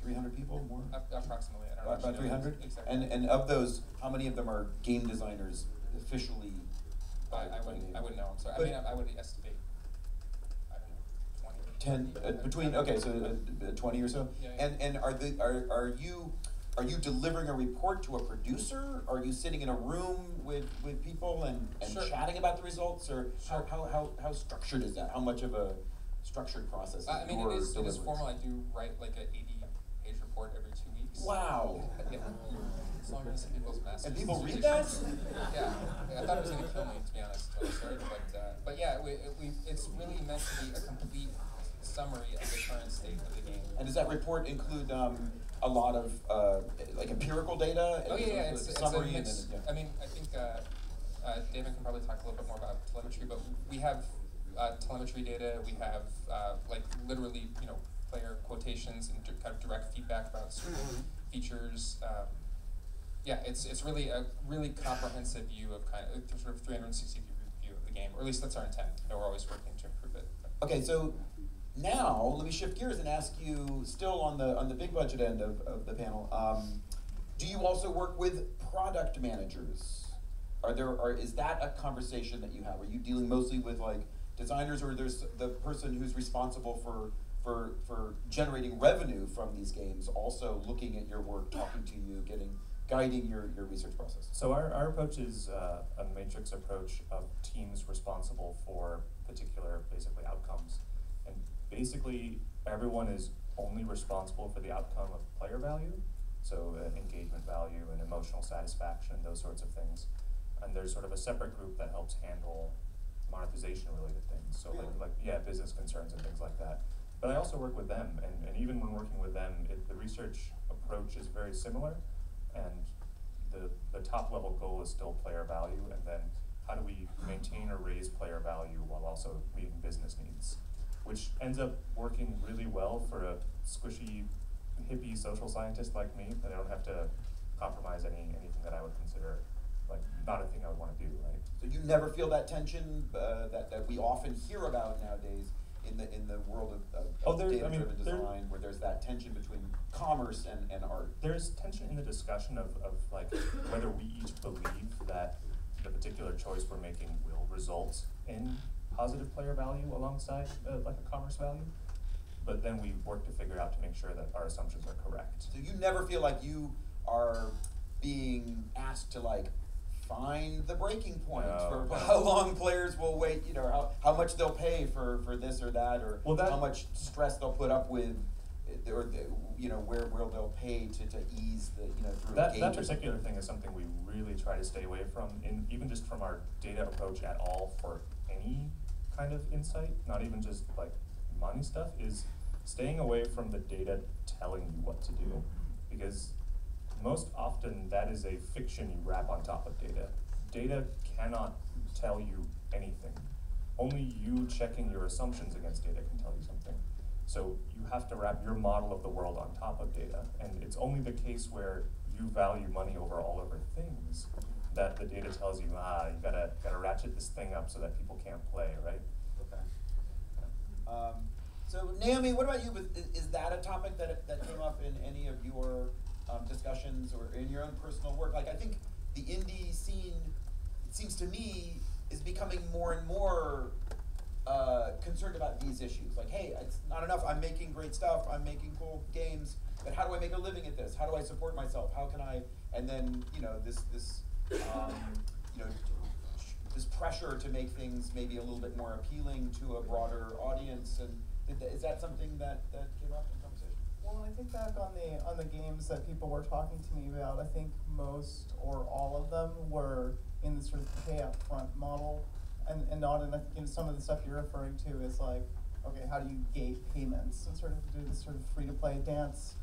300 people, more? Approximately, I don't know. About 300? Exactly. And of those, how many of them are game designers officially? I wouldn't know, I'm sorry. But I would estimate, I don't know, 20. 10, between, okay, so 20 or so? Yeah. And are you delivering a report to a producer? Are you sitting in a room with people and Sure. chatting about the results? Or Sure. how structured is that? How much of a structured process is I mean, your it is delivery? formal. I do write like an 80-page report every 2 weeks. Wow. Yeah. As long as people's masters. And people read that? Yeah. I thought it was going to kill me, to be honest, when I started. But yeah, it's really meant to be a complete summary of the current state of the game. And does that report include a lot of like empirical data? Oh yeah, It's it's summary a mix. and then, yeah. I mean, I think Davin can probably talk a little bit more about telemetry, but we have telemetry data. We have like literally, player quotations and kind of direct feedback about certain features. Yeah, it's really a really comprehensive view of kind of sort of 360 view of the game, or at least that's our intent. We're always working to improve it. Okay, so now let me shift gears and ask you, still on the big budget end of the panel, do you also work with product managers? Is that a conversation that you have? Are you dealing mostly with like designers, or there's the person who's responsible for generating revenue from these games also looking at your work, talking to you, guiding your research process? So our approach is a matrix approach of teams responsible for particular, basically, outcomes. And basically, everyone is only responsible for the outcome of player value, so engagement value and emotional satisfaction, those sorts of things. And there's sort of a separate group that helps handle monetization-related things, so like business concerns and things like that. But I also work with them, and even when working with them, the research approach is very similar, and the top level goal is still player value, and then how do we maintain or raise player value while also meeting business needs, which ends up working really well for a squishy, hippie social scientist like me, that I don't have to compromise anything that I would consider like not a thing I would want to do, right? So you never feel that tension that we often hear about nowadays in the world of data-driven design, where there's that tension between commerce and art. There's tension in the discussion of like whether we each believe that the particular choice we're making will result in positive player value alongside like a commerce value, but then we work to figure out to make sure that our assumptions are correct. So you never feel like you are being asked to like find the breaking point for how long players will wait, you know, how much they'll pay for this or that, or how much stress they'll put up with, or you know, where they'll pay to ease the, you know, through that particular thing is something we really try to stay away from, in even just from our data approach at all for any kind of insight, not even just like money stuff, is staying away from the data telling you what to do, because most often that is a fiction you wrap on top of data. Data cannot tell you anything. Only you checking your assumptions against data can tell you something. So you have to wrap your model of the world on top of data, and it's only the case where you value money over all other things that the data tells you, you gotta ratchet this thing up so that people can't play, right? Okay. So Naomi, what about you? Is that a topic that came up in any of your discussions or in your own personal work? Like, I think the indie scene, it seems to me, is becoming more and more concerned about these issues. Like, hey, it's not enough. I'm making great stuff. I'm making cool games, but how do I make a living at this? How do I support myself? How can I? And then, you know, this you know, this pressure to make things maybe a little bit more appealing to a broader audience. And is that something that came up in conversation? Well, when I think back on the games that people were talking to me about, I think most or all of them were in the sort of pay up front model, and not in, you know, some of the stuff you're referring to is like, okay, how do you gate payments and sort of do this sort of free to play dance.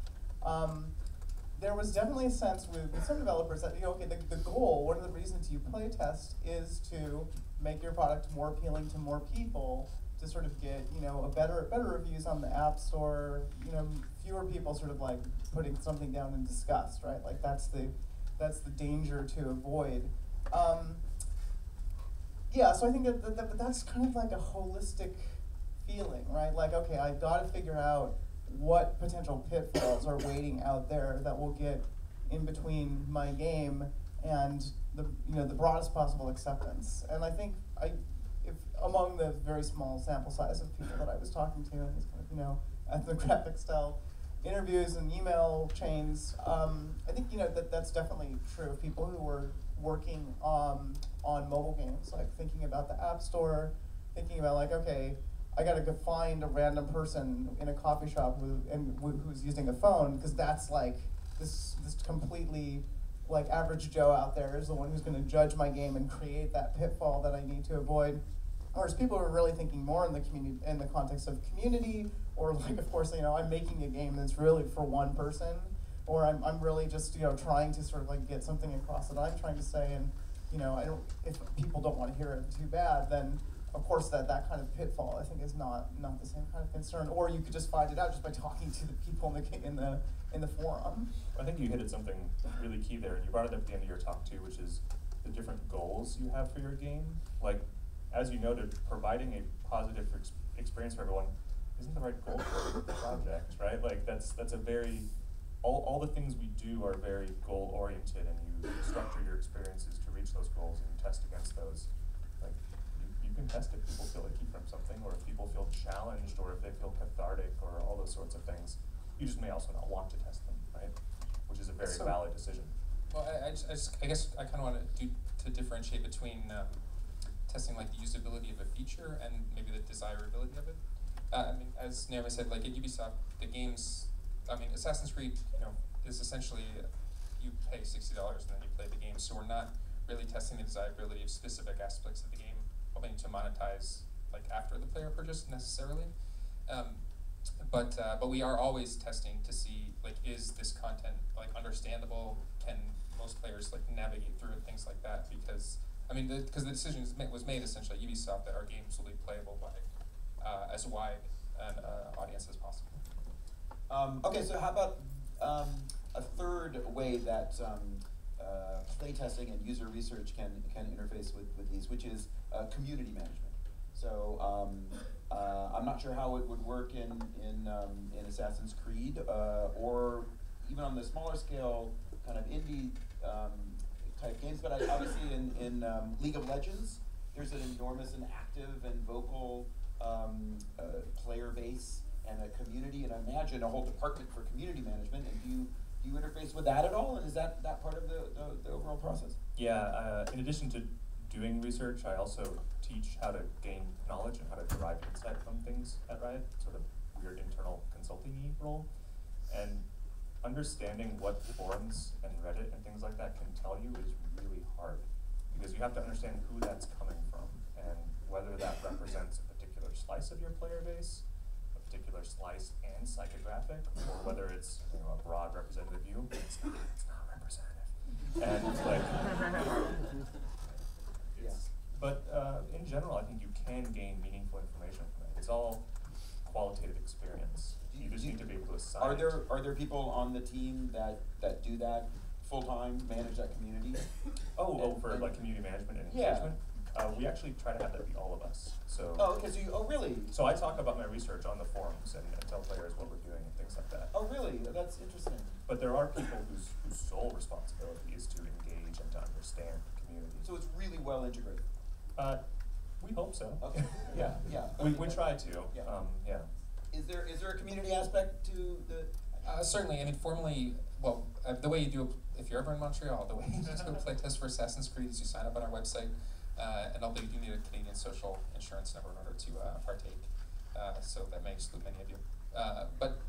There was definitely a sense with some developers that, you know, okay, the goal, one of the reasons you play test is to make your product more appealing to more people, to sort of get, you know, better reviews on the App Store, you know, fewer people sort of like putting something down in disgust, right? Like that's the danger to avoid. Yeah, so I think that's kind of like a holistic feeling, right? Like, okay, I've got to figure out what potential pitfalls are waiting out there that will get in between my game and the broadest possible acceptance. And I think if among the very small sample size of people that I was talking to in these kind of, you know, ethnographic style interviews and email chains, I think, you know, that's definitely true of people who were working on mobile games, like thinking about the App Store, thinking about like, okay, I gotta go find a random person in a coffee shop who's using a phone, because that's like this completely like average Joe out there is the one who's gonna judge my game and create that pitfall that I need to avoid. Whereas people are really thinking more in the community, in the context of community, or like, of course, you know, I'm making a game that's really for one person, or I'm really just, you know, trying to sort of like get something across that I'm trying to say, and, you know, if people don't want to hear it too bad, then of course that kind of pitfall I think is not the same kind of concern. Or you could just find it out just by talking to the people in the forum. I think you hit at something really key there, and you brought it up at the end of your talk too, which is the different goals you have for your game. Like, as you noted, providing a positive experience for everyone isn't the right goal for the project, right? Like that's a very, all the things we do are very goal oriented, and you structure your experiences to reach those goals and you test against those. Like you can test if people feel icky from something, or if people feel challenged, or if they feel cathartic, or all those sorts of things. You just may also not want to test them, right? Which is a very valid decision. Well, I guess I kind of want to differentiate between testing like the usability of a feature and maybe the desirability of it. I mean, as Naomi said, like at Ubisoft, the games, I mean, Assassin's Creed, you know, is essentially you pay $60 and then you play the game. So we're not really testing the desirability of specific aspects of the game, hoping to monetize like after the player purchase necessarily. But we are always testing to see, like, is this content like understandable? Can most players like navigate through it, things like that? Because I mean, because the decision was made essentially at Ubisoft that our games will be playable by as wide an audience as possible. Okay, so how about a third way that playtesting and user research can interface with these, which is community management. So I'm not sure how it would work in Assassin's Creed or even on the smaller scale kind of indie type games, but obviously in League of Legends, there's an enormous and active and vocal player base and a community, and I imagine a whole department for community management. And do you interface with that at all? And is that part of the overall process? Yeah, in addition to doing research, I also teach how to gain knowledge and how to derive insight from things at Riot, sort of weird internal consulting-y role. And understanding what forums and Reddit and things like that can tell you is really hard, because you have to understand who that's coming from and whether that represents a particular slice of your player base, a particular slice and psychographic, or whether it's a broad representative view. It's not representative. And but in general, I think you can gain meaningful information from it. It's all qualitative experience. You just need to be able to assign. Are there people on the team that do that full time, manage that community? For like community management and engagement. We actually try to have that be all of us. So. Oh, okay. So really? So I talk about my research on the forums and tell players what we're doing and things like that. Oh, really? That's interesting. But there are people whose sole responsibility is to engage and to understand the community. So it's really well integrated. We hope so. Okay. Yeah. We try to. Yeah. Is there a community aspect to the? Certainly. I mean, formally, well, the way you do, if you're ever in Montreal, the way you do a playtest for Assassin's Creed is you sign up on our website, and although you do need a Canadian social insurance number in order to partake, so that may exclude many of you.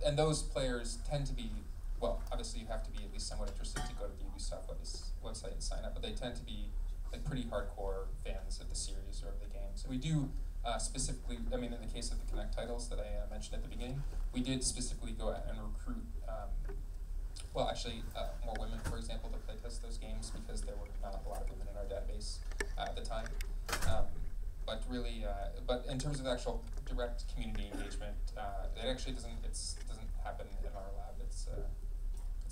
And those players tend to be, well, obviously you have to be at least somewhat interested to go to the Ubisoft website and sign up, but they tend to be like pretty hardcore fans of the series or of the games. We do specifically, I mean, in the case of the Connect titles that I mentioned at the beginning, we did specifically go out and recruit, more women, for example, to playtest those games because there were not a lot of women in our database at the time. But really, but in terms of actual direct community engagement, it actually doesn't happen in our lab. It's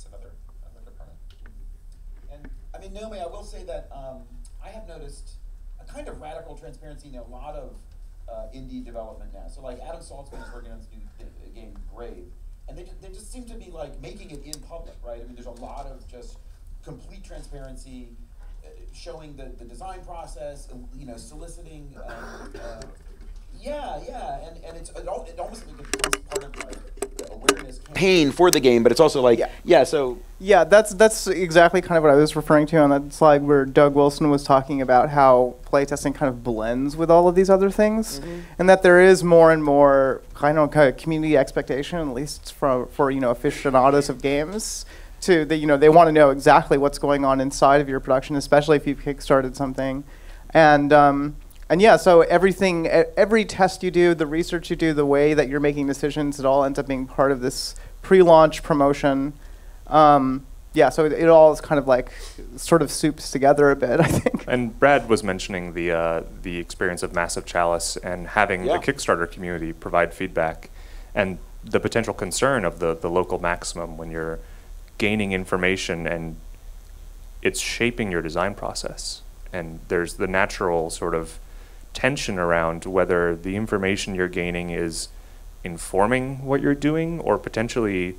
another department. And I mean, Naomi, I will say that I have noticed a kind of radical transparency in a lot of indie development now. So like Adam Saltzman is working on this new game, Grave, and they just seem to be like making it in public, right? I mean, there's a lot of just complete transparency, showing the design process, soliciting. And it almost becomes part of like the awareness campaign for the game, but it's also like Yeah, that's exactly kind of what I was referring to on that slide where Doug Wilson was talking about how playtesting kind of blends with all of these other things, and that there is more and more kind of community expectation, at least for aficionados of games, to they want to know exactly what's going on inside of your production, especially if you've kickstarted something, and yeah, so every test you do, the research you do, the way that you're making decisions, it all ends up being part of this pre-launch promotion. So it all is kind of like sort of soups together a bit, I think. And Brad was mentioning the experience of Massive Chalice and having the Kickstarter community provide feedback, and the potential concern of the local maximum when you're gaining information and it's shaping your design process. And there's the natural sort of tension around whether the information you're gaining is informing what you're doing or potentially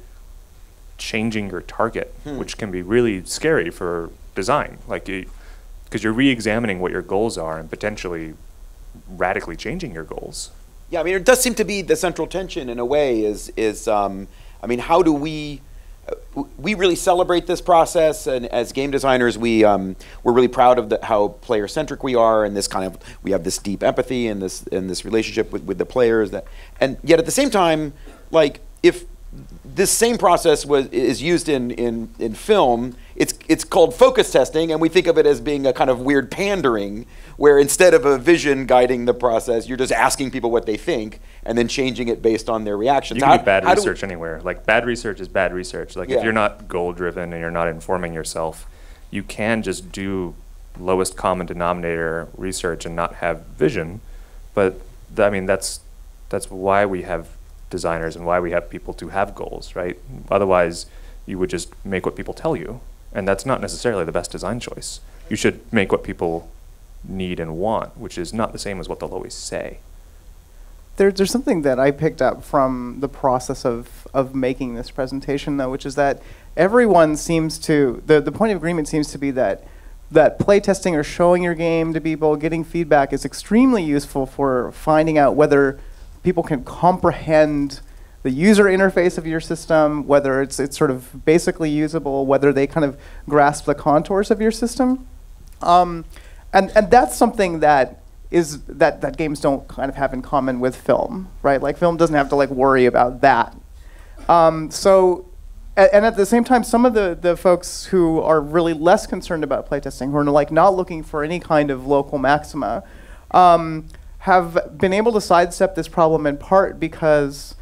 changing your target, which can be really scary for design, because you're re-examining what your goals are and potentially radically changing your goals. Yeah, I mean, it does seem to be the central tension in a way is how do we really celebrate this process, and as game designers, we're really proud of how player-centric we are, and we have this deep empathy and this relationship with the players. And yet at the same time, like if this same process is used in film, it's called focus testing, and we think of it as being a kind of weird pandering, where instead of a vision guiding the process, you're just asking people what they think and then changing it based on their reactions. You can do bad research anywhere. Like bad research is bad research. Like if you're not goal driven and you're not informing yourself, you can just do lowest common denominator research and not have vision. But I mean, that's why we have designers and why we have people to have goals, right? Otherwise, you would just make what people tell you, and that's not necessarily the best design choice. You should make what people need and want, which is not the same as what they'll always say. There's something that I picked up from the process of making this presentation, though, which is that everyone seems to, the point of agreement seems to be that playtesting or showing your game to people, getting feedback is extremely useful for finding out whether people can comprehend the user interface of your system, whether it's sort of basically usable, whether they kind of grasp the contours of your system. And that's something that games don't kind of have in common with film, right? Like film doesn't have to like worry about that. And at the same time, some of the folks who are really less concerned about playtesting, who are like not looking for any kind of local maxima, have been able to sidestep this problem in part because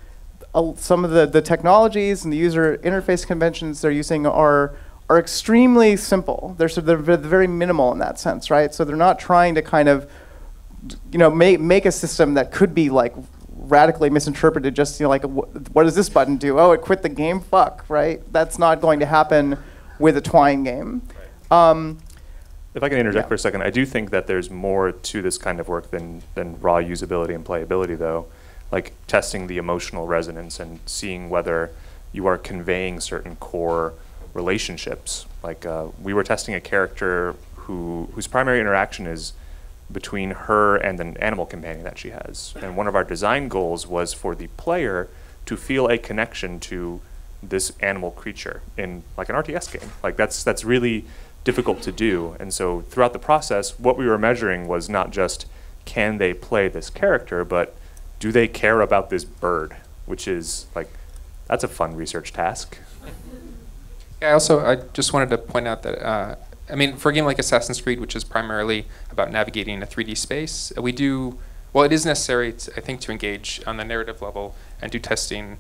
some of the technologies and the user interface conventions they're using are extremely simple. They're very minimal in that sense, right? So they're not trying to kind of, make a system that could be like radically misinterpreted. Just like, what does this button do? Oh, it quit the game. Fuck, right? That's not going to happen with a Twine game. Right. If I can interject for a second, I do think that there's more to this kind of work than raw usability and playability, though. Like testing the emotional resonance and seeing whether you are conveying certain core relationships. Like we were testing a character whose primary interaction is between her and an animal companion that she has. And one of our design goals was for the player to feel a connection to this animal creature in like an RTS game. Like that's really difficult to do. And so throughout the process, what we were measuring was not just can they play this character, but do they care about this bird, which is like, that's a fun research task. Yeah, I just wanted to point out that for a game like Assassin's Creed, which is primarily about navigating a 3D space, it is necessary, I think, to engage on the narrative level and do testing,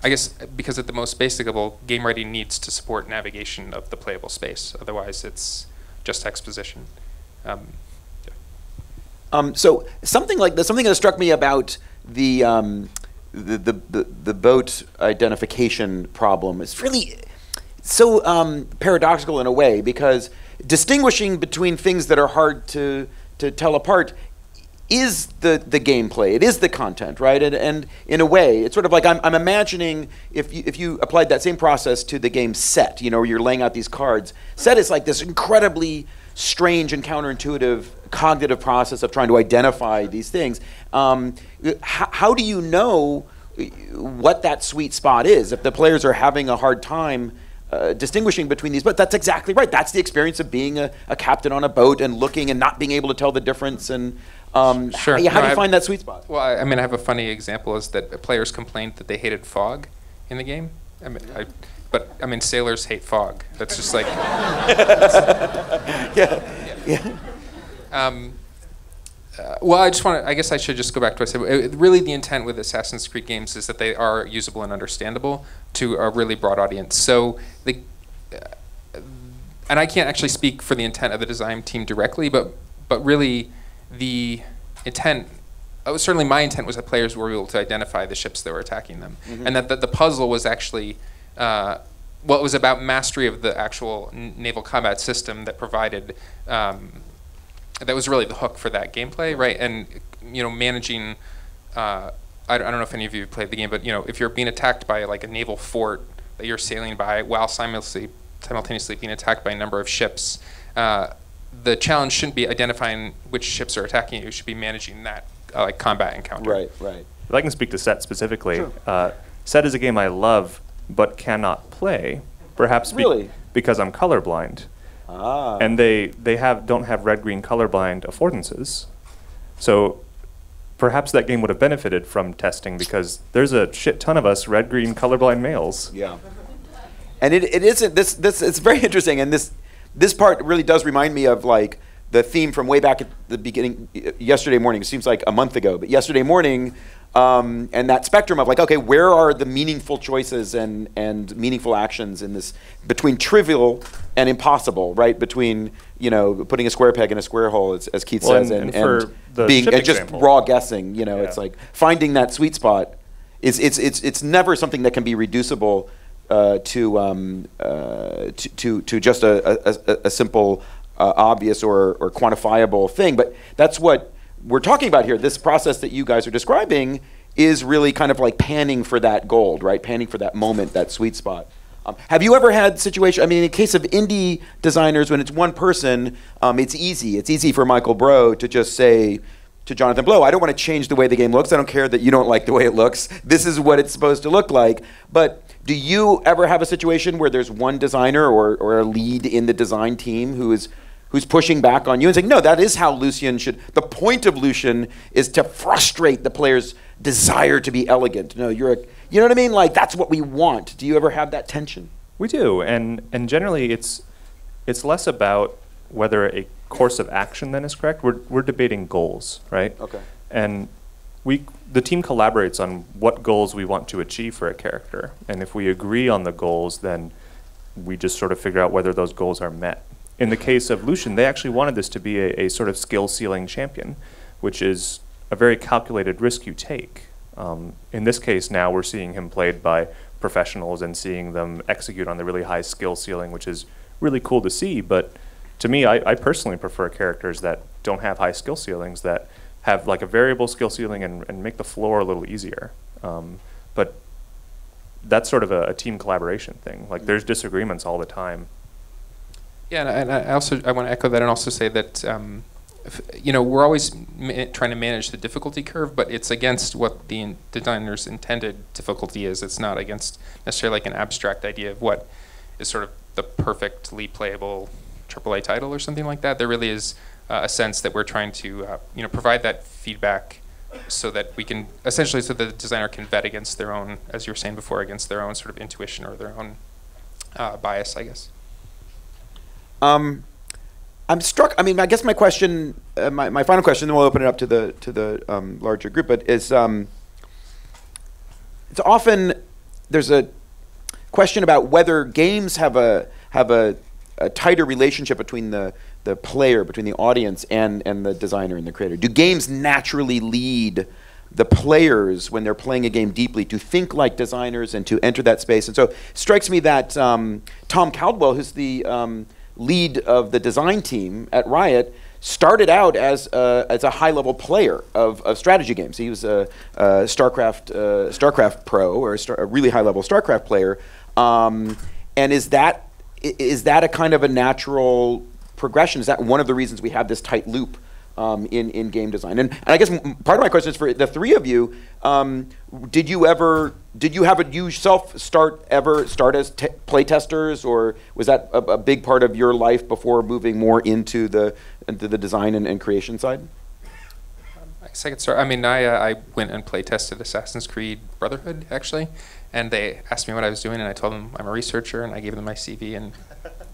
I guess, because at the most basic level, game writing needs to support navigation of the playable space. Otherwise, it's just exposition. So something like this, something that struck me about the boat identification problem is really so paradoxical in a way, because distinguishing between things that are hard to tell apart is the gameplay, it is the content, right? And in a way, it's sort of like I'm imagining if you applied that same process to the game Set, where you're laying out these cards. Set is like this incredibly strange and counterintuitive cognitive process of trying to identify these things. How do you know what that sweet spot is if the players are having a hard time distinguishing between these? But that's exactly right. That's the experience of being a captain on a boat and looking and not being able to tell the difference. And sure. How do you find that sweet spot? Well, I have a funny example is that players complained that they hated fog in the game. But sailors hate fog. That's just like. Yeah. Well, I guess I should just go back to what I said. Really, the intent with Assassin's Creed games is that they are usable and understandable to a really broad audience. So, and I can't actually speak for the intent of the design team directly, but really, the intent, certainly my intent was that players were able to identify the ships that were attacking them, and that the puzzle was actually, it was about mastery of the actual naval combat system that provided. That was really the hook for that gameplay, right? And managing. I don't know if any of you have played the game, but if you're being attacked by like a naval fort that you're sailing by while simultaneously being attacked by a number of ships, the challenge shouldn't be identifying which ships are attacking you. You should be managing that combat encounter. Right. If I can speak to Set specifically, Sure. Set is a game I love but cannot play, perhaps Really? Because I'm colorblind. And they don't have red-green colorblind affordances. So perhaps that game would have benefited from testing because there's a shit ton of us red-green colorblind males. Yeah. And it isn't this it's very interesting, and this part really does remind me of like the theme from way back at the beginning yesterday morning. It seems like a month ago, but yesterday morning And that spectrum of like, okay, where are the meaningful choices and meaningful actions in this between trivial and impossible, right? Between putting a square peg in a square hole, as Keith says, and being and just example, raw guessing. It's like finding that sweet spot. It's never something that can be reducible to just a simple, obvious or quantifiable thing. But that's what we're talking about here. This process that you guys are describing is really kind of like panning for that gold, right? Panning for that moment, that sweet spot. Have you ever had situation? I mean, in the case of indie designers, when it's one person, it's easy. It's easy for Michael Bro to just say to Jonathan Blow, I don't want to change the way the game looks. I don't care that you don't like the way it looks. This is what it's supposed to look like. But do you ever have a situation where there's one designer or a lead in the design team who's pushing back on you and saying, no, that is how Lucian should, the point of Lucian is to frustrate the player's desire to be elegant. No, you know what I mean? Like, that's what we want. Do you ever have that tension? We do, and generally it's less about whether a course of action then is correct. We're debating goals, right? Okay. And the team collaborates on what goals we want to achieve for a character. And if we agree on the goals, then we just sort of figure out whether those goals are met. In the case of Lucian, they actually wanted this to be a sort of skill ceiling champion, which is a very calculated risk you take. In this case now, we're seeing him played by professionals and seeing them execute on the really high skill ceiling, which is really cool to see. But to me, I personally prefer characters that don't have high skill ceilings, that have like a variable skill ceiling and make the floor a little easier. But that's sort of a team collaboration thing. Like, there's disagreements all the time. Yeah, and I want to echo that and also say that we're always trying to manage the difficulty curve, but it's against what the designer's intended difficulty is. It's not against necessarily like an abstract idea of what is sort of the perfectly playable AAA title or something like that. There really is a sense that we're trying to provide that feedback so that we can essentially, so that the designer can vet against their own, as you were saying before, against their own sort of intuition or their own bias, I guess. I'm struck. I mean, I guess my question, my final question, then we'll open it up to the larger group. But is it's often there's a question about whether games have a tighter relationship between the player, between the audience and the designer and the creator. Do games naturally lead the players when they're playing a game deeply to think like designers and to enter that space? And so it strikes me that Tom Caldwell, who's the lead of the design team at Riot, started out as a high-level player of strategy games. He was a StarCraft pro, or a really high-level StarCraft player. And is that a kind of a natural progression? Is that one of the reasons we have this tight loop in game design? And I guess part of my question is for the three of you. Did you have it yourself start as play testers, or was that a big part of your life before moving more into the design and creation side? I guess I could start. I mean, I went and play tested Assassin's Creed Brotherhood, actually, and they asked me what I was doing, and I told them I'm a researcher, and I gave them my CV, and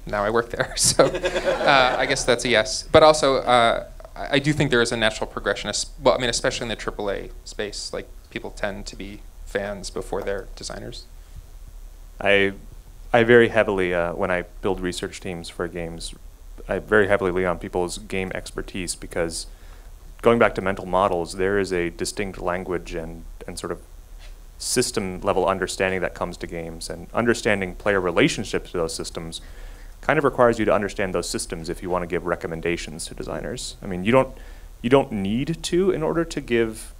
now I work there. So I guess that's a yes. But also, I do think there is a natural progression. Well, I mean, especially in the AAA space, like, people tend to be fans before they're designers. I very heavily, when I build research teams for games, I very heavily lean on people's game expertise, because going back to mental models, there is a distinct language and sort of system level understanding that comes to games, and understanding player relationships to those systems kind of requires you to understand those systems if you want to give recommendations to designers. I mean, you don't need to in order to give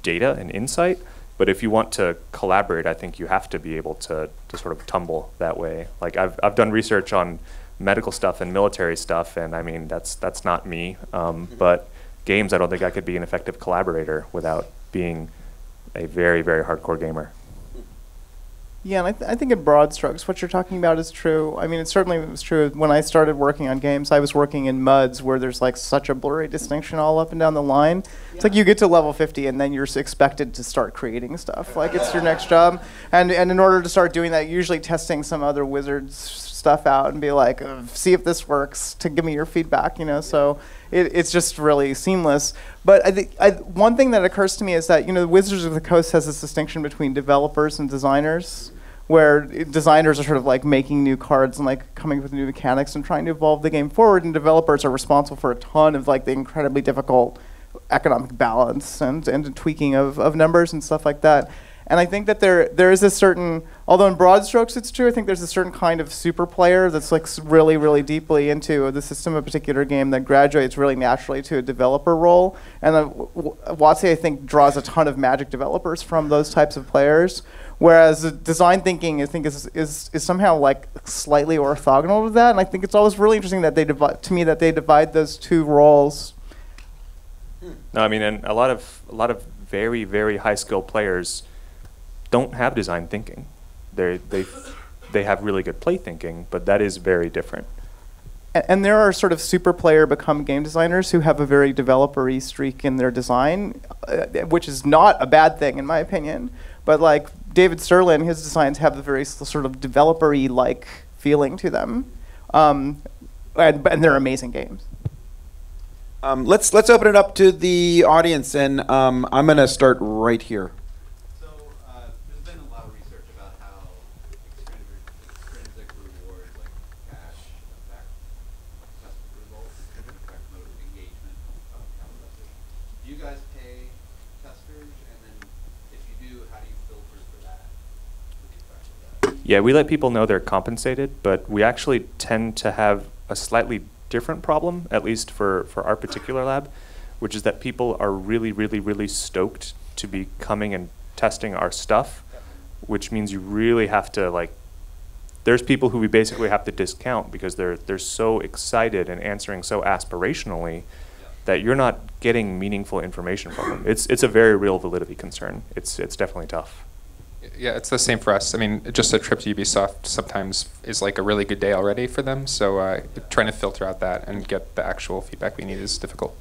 data and insight, but if you want to collaborate, I think you have to be able to sort of tumble that way. Like, I've done research on medical stuff and military stuff, and I mean, that's not me. But games, I don't think I could be an effective collaborator without being a very, very hardcore gamer. Yeah, and I think in broad strokes, what you're talking about is true. I mean, it certainly was true when I started working on games. I was working in MUDs where there's like such a blurry distinction all up and down the line. It's like you get to level 50 and then you're expected to start creating stuff. Like, it's your next job. And in order to start doing that, usually testing some other wizard's stuff out and be like, see if this works, to give me your feedback, so it's just really seamless. But I think one thing that occurs to me is that, Wizards of the Coast has this distinction between developers and designers, where designers are sort of like making new cards and like coming up with new mechanics and trying to evolve the game forward, and developers are responsible for a ton of like the incredibly difficult economic balance and tweaking of numbers and stuff like that. And I think that there is a certain, although in broad strokes it's true, I think there's a certain kind of super player that's like really, really deeply into the system of a particular game that graduates really naturally to a developer role. And WotC, I think, draws a ton of Magic developers from those types of players. Whereas design thinking, I think, is somehow like slightly orthogonal to that. And I think it's always really interesting that they divide those two roles. No, I mean, and a lot of very, very high skill players don't have design thinking. They have really good play thinking, but that is very different. And there are sort of super player become game designers who have a very developer-y streak in their design, which is not a bad thing in my opinion. But like David Sterlin, his designs have the very sort of developer-y like feeling to them, and they're amazing games. Let's open it up to the audience, and I'm going to start right here. So there's been a lot of research about how extrinsic rewards like cash affect test results and affect engagement of testers. Do you guys pay testers? And then if you do, how do you filter for that? For the effect of that? Yeah, we let people know they're compensated, but we actually tend to have a slightly different problem, at least for our particular lab, which is that people are really, really, really stoked to be coming and testing our stuff, which means you really have to, like, there's people who we basically have to discount because they're so excited and answering so aspirationally that you're not getting meaningful information from them. It's a very real validity concern. It's definitely tough. Yeah, it's the same for us. I mean, just a trip to Ubisoft sometimes is like a really good day already for them. So trying to filter out that and get the actual feedback we need is difficult.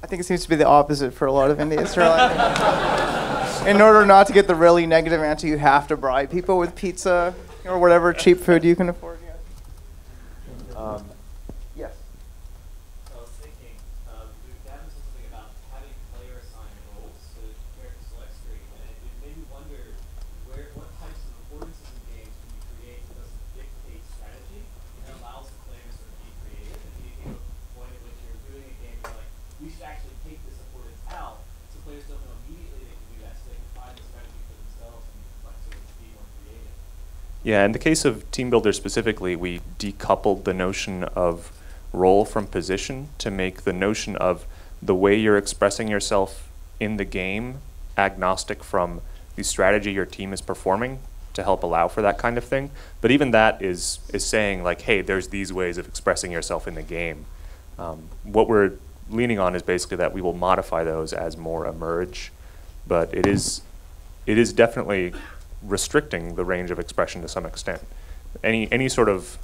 I think it seems to be the opposite for a lot of indies. In order not to get the really negative answer, you have to bribe people with pizza or whatever cheap food you can afford. Yes. So I was thinking, Davin said something about having player assigned roles to character select screen, and it made me wonder what types of affordances in games can you create that doesn't dictate strategy and allows the players to be creative, and you get to a point at which you're doing a game where like we should actually take this affordance out, so players don't know immediately they can do that, so they can find the strategy for themselves and like sort of be more creative. Yeah, in the case of Team Builder specifically, we decoupled the notion of role from position to make the notion of the way you're expressing yourself in the game agnostic from the strategy your team is performing to help allow for that kind of thing. But even that is saying like, hey, there's these ways of expressing yourself in the game. What we're leaning on is basically that we will modify those as more emerge, but it is definitely restricting the range of expression to some extent. Any sort of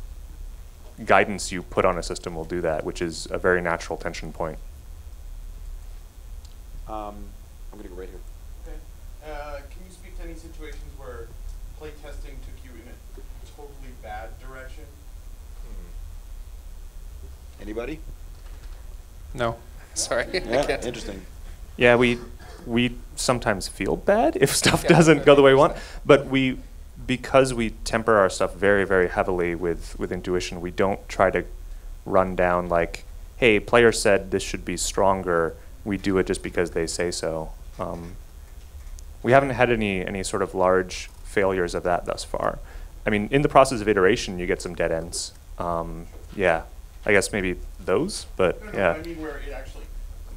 guidance you put on a system will do that, which is a very natural tension point. I'm going to go right here. Okay. Can you speak to any situations where playtesting took you in a totally bad direction? Anybody? No, sorry. Yeah, interesting. Yeah, we sometimes feel bad if stuff doesn't go the way we want, but because we temper our stuff very, very heavily with intuition, we don't try to run down like, hey, player said this should be stronger, we do it just because they say so. We haven't had any sort of large failures of that thus far. I mean, in the process of iteration, you get some dead ends. Yeah, I guess maybe those, but No, yeah. I mean where it actually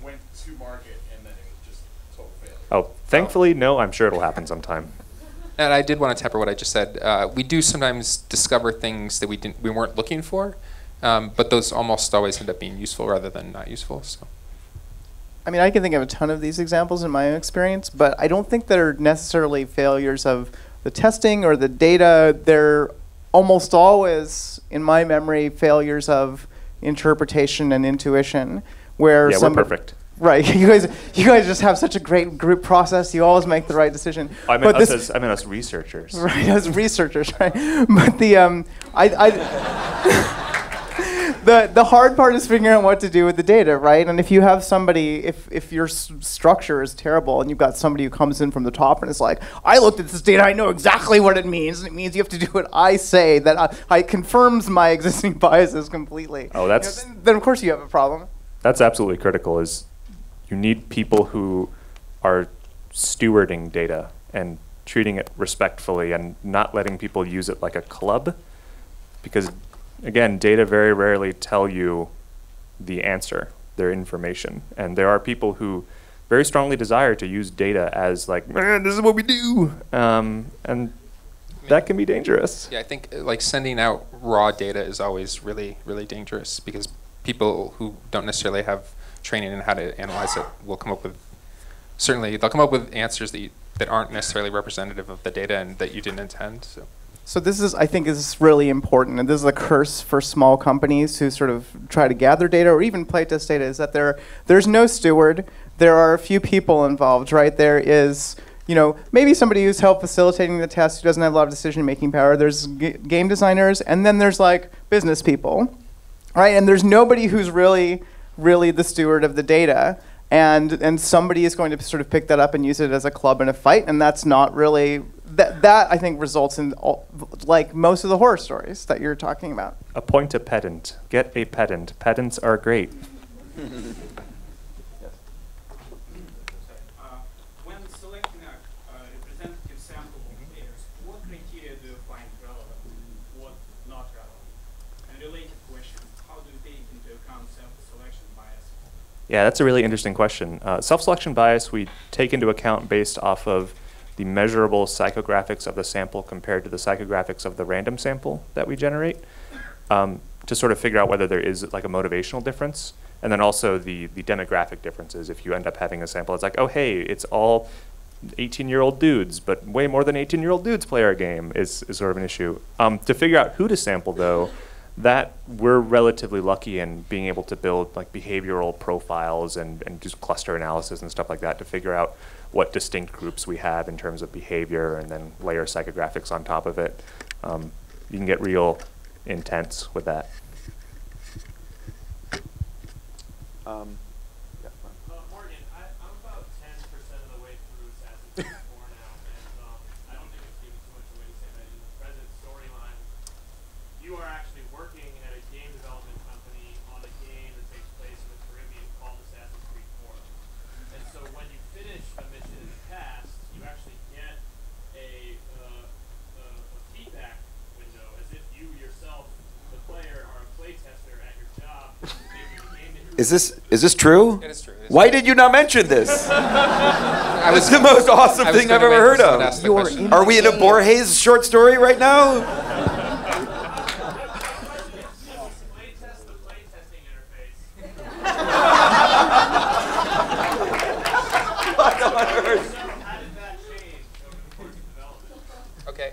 went to market and then it was just total failure. Oh, thankfully, no, I'm sure it'll happen sometime. And I did want to temper what I just said. We do sometimes discover things that we weren't looking for, but those almost always end up being useful rather than not useful. So. I mean, I can think of a ton of these examples in my own experience, but I don't think they're necessarily failures of the testing or the data. They're almost always, in my memory, failures of interpretation and intuition. Where Yeah, we're perfect. Right, you guys just have such a great group process. You always make the right decision. I meant us researchers. Right, as researchers, right? But the the hard part is figuring out what to do with the data, right? And if you have somebody, if your structure is terrible and you've got somebody who comes in from the top and is like, I looked at this data, I know exactly what it means, and it means you have to do what I say, that I confirms my existing biases completely. Oh, that's then of course you have a problem. That's absolutely critical. Is you need people who are stewarding data and treating it respectfully and not letting people use it like a club, because again, data very rarely tell you the answer, their information. And there are people who very strongly desire to use data as like, this is what we do. And that can be dangerous. Yeah, I think like sending out raw data is always really, really dangerous, because people who don't necessarily have training in how to analyze it will come up with, certainly they'll come up with answers that aren't necessarily representative of the data and that you didn't intend. So this is, I think, is really important, and this is a curse for small companies who sort of try to gather data or even playtest data, is that there's no steward. There are a few people involved, right? There is, maybe somebody who's helped facilitating the test who doesn't have a lot of decision-making power. There's game designers, and then there's like business people, right? And there's nobody who's really the steward of the data. And somebody is going to sort of pick that up and use it as a club in a fight, and that's not really, that I think results in like most of the horror stories that you're talking about. Appoint a pedant. Get a pedant. Pedants are great. When selecting a representative sample of players, what criteria do you find relevant, what not relevant? And related question, how do you take into account self-selection bias? Yeah, that's a really interesting question. Self-selection bias we take into account based off of the measurable psychographics of the sample compared to the psychographics of the random sample that we generate, to sort of figure out whether there is like a motivational difference, and then also the demographic differences. If you end up having a sample, it's like, oh hey, it's all 18-year-old dudes, but way more than 18-year-old dudes play our game is sort of an issue. To figure out who to sample though, that we're relatively lucky in being able to build like behavioral profiles and do cluster analysis and stuff like that to figure out what distinct groups we have in terms of behavior, and then layer psychographics on top of it. You can get real intense with that. Morgan, I'm about 10% of the way through Assassin's Creed 4 now, and I don't think it's giving too much away to say that in the present storyline, you are actually working at a game development company on a game that takes place in the Caribbean called Assassin's Creed 4. And so when you finish a mission in the past, you actually get a feedback window, as if you yourself, the player, are a playtester at your job making a game that you're Is this true? it is true. Why did you not mention this? It's the most awesome thing I've ever heard of. Are we in a Borges short story right now? playtest the playtesting interface. What on earth? How did that change over the course of development? Okay.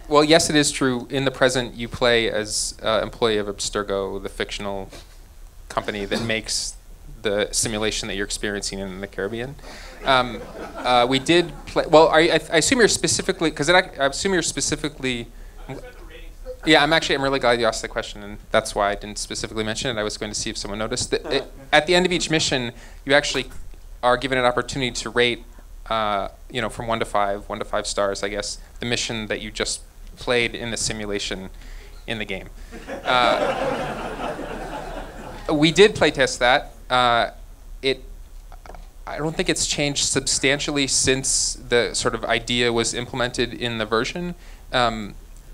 Well, yes, it is true. In the present, you play as employee of Abstergo, the fictional company that makes the simulation that you're experiencing in the Caribbean. We did play. Well, I assume you're specifically, because I assume you're specifically. Yeah, I'm really glad you asked the question, and that's why I didn't specifically mention it. I was going to see if someone noticed that at the end of each mission, you actually are given an opportunity to rate, from 1 to 5 stars, I guess, the mission that you just played in the simulation in the game. We did playtest that. I don't think it's changed substantially since the sort of idea was implemented in the version.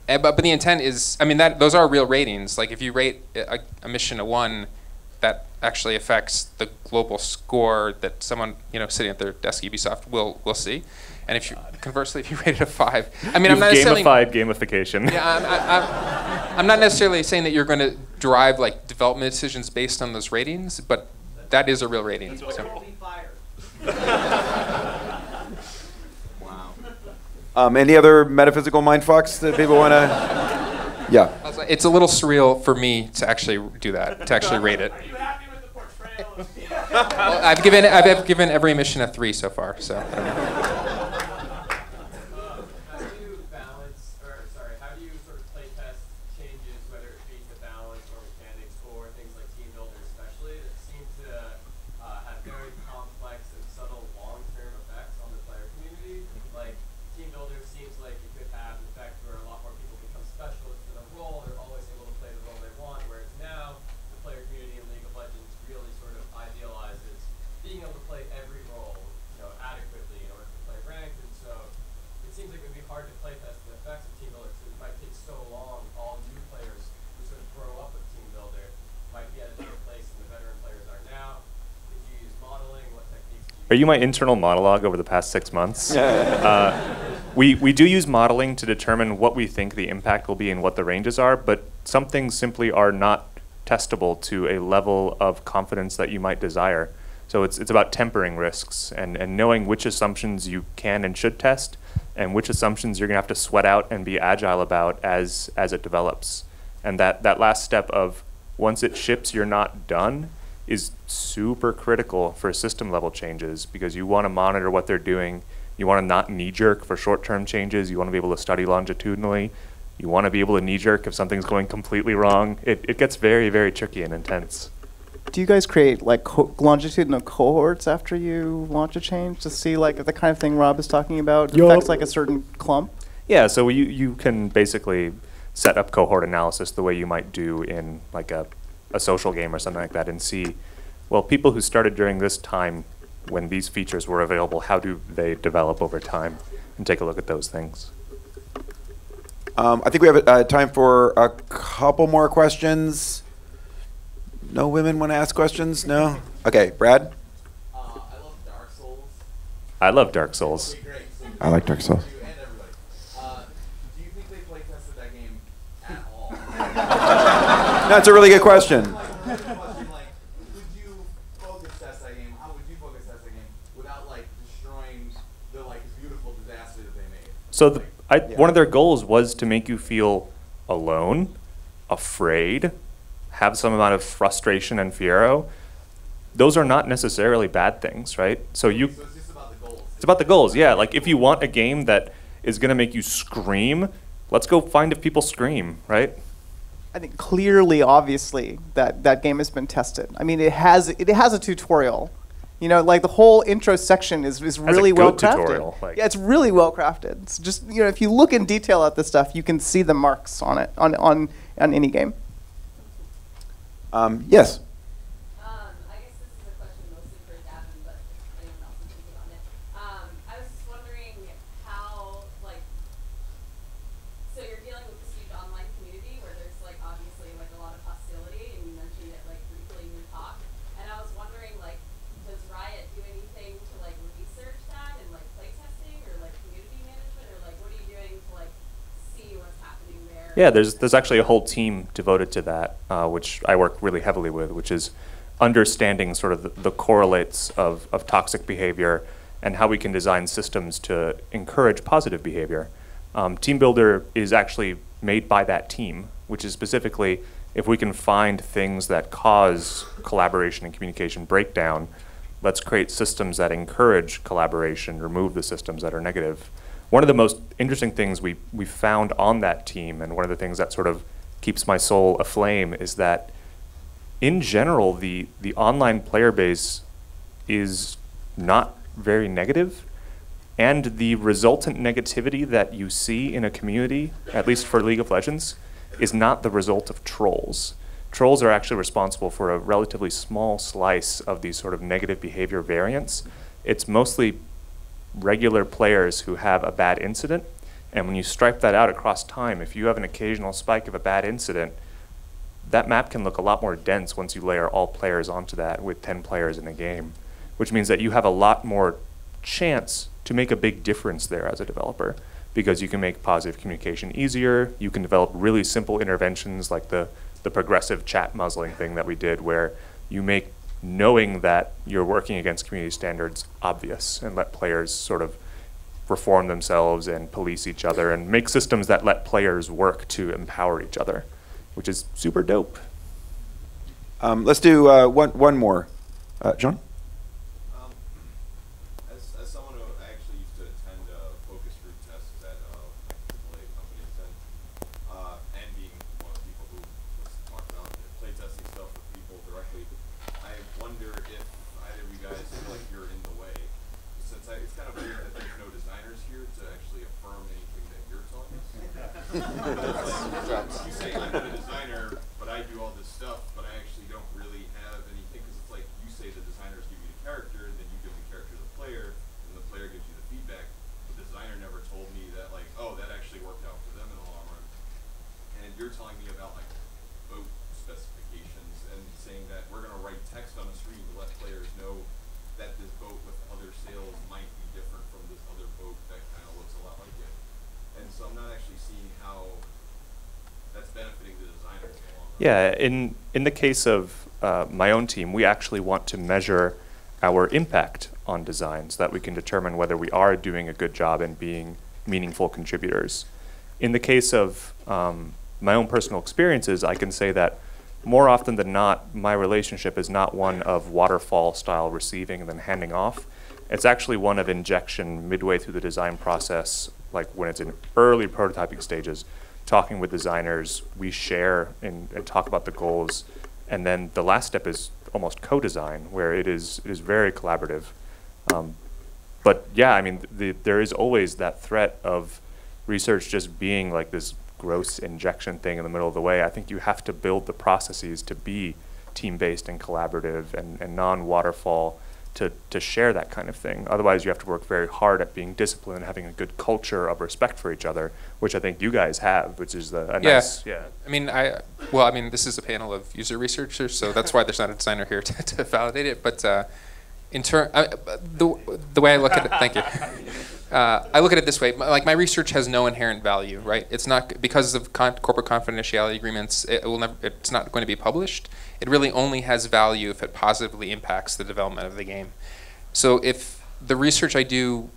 But the intent is, those are real ratings. Like if you rate a mission a 1, that actually affects the global score that someone sitting at their desk at Ubisoft will see. And if you conversely, if you rate it a 5, I'm not necessarily gamified gamification. Yeah, I'm not necessarily saying that you're going to derive like development decisions based on those ratings, but that is a real rating. So. Any other metaphysical mindfucks that people want to? Yeah. It's a little surreal for me to actually do that, to actually rate it. Are you happy with the portrayal of Well, I've given every mission a 3 so far. So. How do you balance, or sorry, how do you sort of play test changes, whether it be to balance or mechanics or things like team builder especially, that seem to have very complex and subtle long-term effects on the player community? Like, team builder seems like it could have an effect where a lot more people become specialists in a role, they're always able to play the role they want, whereas now the player community in League of Legends really sort of idealizes being able to play every role, adequately in order to play ranked, and so it seems like it would be hard to play test the effects of team builder because it might take so long. All new players who sort of grow up with team builder might be at a different place than the veteran players are now. Did you use modeling? What techniques do you use? Are you my internal monologue over the past 6 months? We do use modeling to determine what we think the impact will be and what the ranges are, but some things simply are not testable to a level of confidence that you might desire. So it's about tempering risks and knowing which assumptions you can and should test and which assumptions you're going to have to sweat out and be agile about as it develops. And that last step of once it ships, you're not done is super critical for system level changes because you want to monitor what they're doing. You want to not knee-jerk for short-term changes. You want to be able to study longitudinally. You want to be able to knee-jerk if something's going completely wrong. It gets very, very tricky and intense. Do you guys create like longitudinal cohorts after you launch a change to see like the kind of thing Rob is talking about affects like a certain clump? Yeah, so you can basically set up cohort analysis the way you might do in like a social game or something like that and see, well, people who started during this time when these features were available, how do they develop over time? And take a look at those things. I think we have time for a couple more questions. No women want to ask questions? No? Okay, Brad? I love Dark Souls. I love Dark Souls. Okay, great. So I like Dark Souls. you and everybody. Do you think they play tested that game at all? That's a really good question. Would you focus test that game? How would you focus test that game without like destroying the like beautiful disaster that they made? So one of their goals was to make you feel alone, afraid, have some amount of frustration and fear. Those are not necessarily bad things, right? So it's just about the goals. It's about the goals, yeah. Like if you want a game that is going to make you scream, let's go find if people scream, right? I think clearly, obviously, that game has been tested. I mean, it has a tutorial. Like the whole intro section is really well crafted. Tutorial, yeah, it's really well crafted. It's just if you look in detail at this stuff, you can see the marks on it on any game. Yes. I guess this is a question mostly for Davin, but if anyone else is thinking on it. I was just wondering how, so you're dealing with this huge online community where there's obviously a lot of hostility, and you mentioned it briefly in your talk. And I was wondering does Riot do anything to research that and playtesting or community management, or what are you doing to see what's happening there? Yeah, there's actually a whole team devoted to that, which I work really heavily with, which is understanding sort of the correlates of toxic behavior and how we can design systems to encourage positive behavior. Team Builder is actually made by that team, which is specifically if we can find things that cause collaboration and communication breakdown, let's create systems that encourage collaboration, remove the systems that are negative. One of the most interesting things we found on that team, and one of the things that sort of keeps my soul aflame, is that in general, the online player base is not very negative, and the resultant negativity that you see in a community, at least for League of Legends, is not the result of trolls. Trolls are actually responsible for a relatively small slice of these sort of negative behavior variants. It's mostly regular players who have a bad incident, and when you stripe that out across time, if you have an occasional spike of a bad incident, that map can look a lot more dense once you layer all players onto that with 10 players in a game, which means that you have a lot more chance to make a big difference there as a developer, because you can make positive communication easier, you can develop really simple interventions like the progressive chat muzzling thing that we did, where you make knowing that you're working against community standards obvious and let players sort of reform themselves and police each other and make systems that let players work to empower each other, which is super dope. Let's do one more. John? As someone who I actually used to attend focus group tests at AAA companies, and being one of the people who was talking about playtesting stuff with people directly, I wonder if either of you guys feel like you're in the way. Since it's kind of weird that there's no designers here to actually affirm anything that you're talking. You say I'm not a designer, but I do all this stuff, but I actually don't really have anything, because it's like you say the designers give you the character, then you give the character to the player, and the player gives you the feedback. The designer never told me that, like, oh, that actually worked out for them in the long run. And you're telling me about like boat specifications and saying that we're gonna write text on a screen to let players know that this boat with other sails might be different from this other boat that kind of looks a lot like it. And so I'm not actually seeing how that's benefiting the designers in the long run. Yeah, in the case of my own team, we actually want to measure our impact on design so that we can determine whether we are doing a good job and being meaningful contributors. In the case of my own personal experiences, I can say that more often than not, my relationship is not one of waterfall style receiving and then handing off. It's actually one of injection midway through the design process, like when it's in early prototyping stages, talking with designers, we share and talk about the goals, and then the last step is almost co-design, where it is very collaborative. But yeah, I mean, there is always that threat of research just being like this gross injection thing in the middle of the way. I think you have to build the processes to be team-based and collaborative and non-waterfall to share that kind of thing. Otherwise, you have to work very hard at being disciplined and having a good culture of respect for each other, which I think you guys have, which is a nice, yeah. I mean, this is a panel of user researchers, so that's why there's not a designer here to validate it. But the way I look at it, thank you. I look at it this way: like my research has no inherent value, right? It's not because of corporate confidentiality agreements. It's not going to be published. It really only has value if it positively impacts the development of the game. So if the research I do,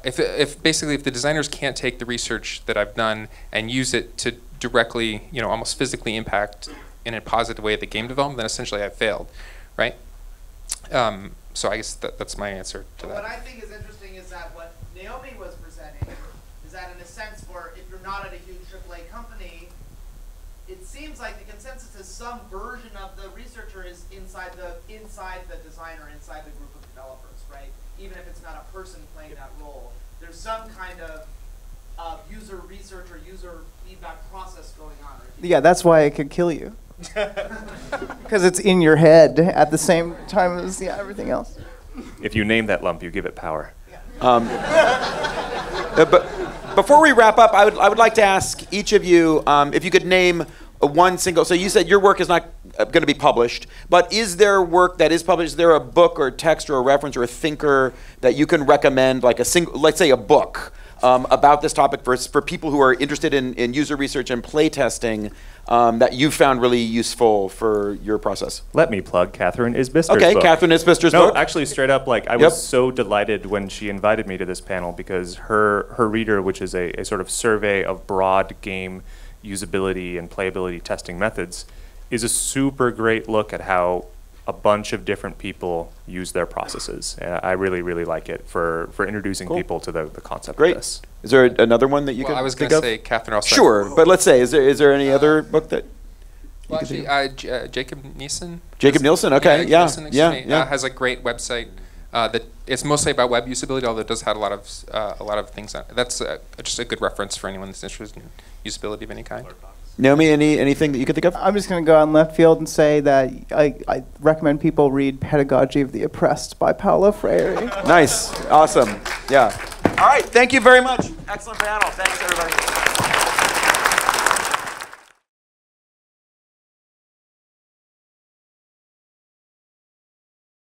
if basically if the designers can't take the research that I've done and use it to directly, almost physically impact in a positive way the game development, then essentially I've failed, right? So I guess that's my answer to that. What I think is interesting is that what Naomi was presenting is that in a sense for if you're not at a huge AAA company, it seems like the consensus is some version of the researcher is inside the designer, inside the group of developers, right? Even if it's not a person playing that role, there's some kind of user research or user feedback process going on. Right? Yeah, that's why it could kill you. Because it's in your head at the same time as everything else. If you name that lump, you give it power. But before we wrap up, I would like to ask each of you if you could name one single. So you said your work is not going to be published, but is there work that is published? Is there a book or text or a reference or a thinker that you can recommend, like a single, let's say a book about this topic for people who are interested in user research and playtesting that you found really useful for your process? Let me plug Catherine Isbister's book. book. Catherine Isbister's book. No, actually, straight up, I was so delighted when she invited me to this panel because her reader, which is a sort of survey of broad game usability and playability testing methods, is a super great look at how a bunch of different people use their processes. I really, really like it for introducing people to the concept of this. Is there another one that you could think of? I was going to say Catherine also. Sure, but let's say, is there any other book that? Well, actually, Jacob Nielsen. Jacob Nielsen, okay, yeah, has a great website that it's mostly about web usability, although it does have a lot of things on it. That's just a good reference for anyone that's interested in usability of any kind. Naomi, anything that you could think of? I'm just going to go out in left field and say that I recommend people read Pedagogy of the Oppressed by Paulo Freire. Nice, awesome, yeah. All right, thank you very much. Excellent panel, thanks everybody.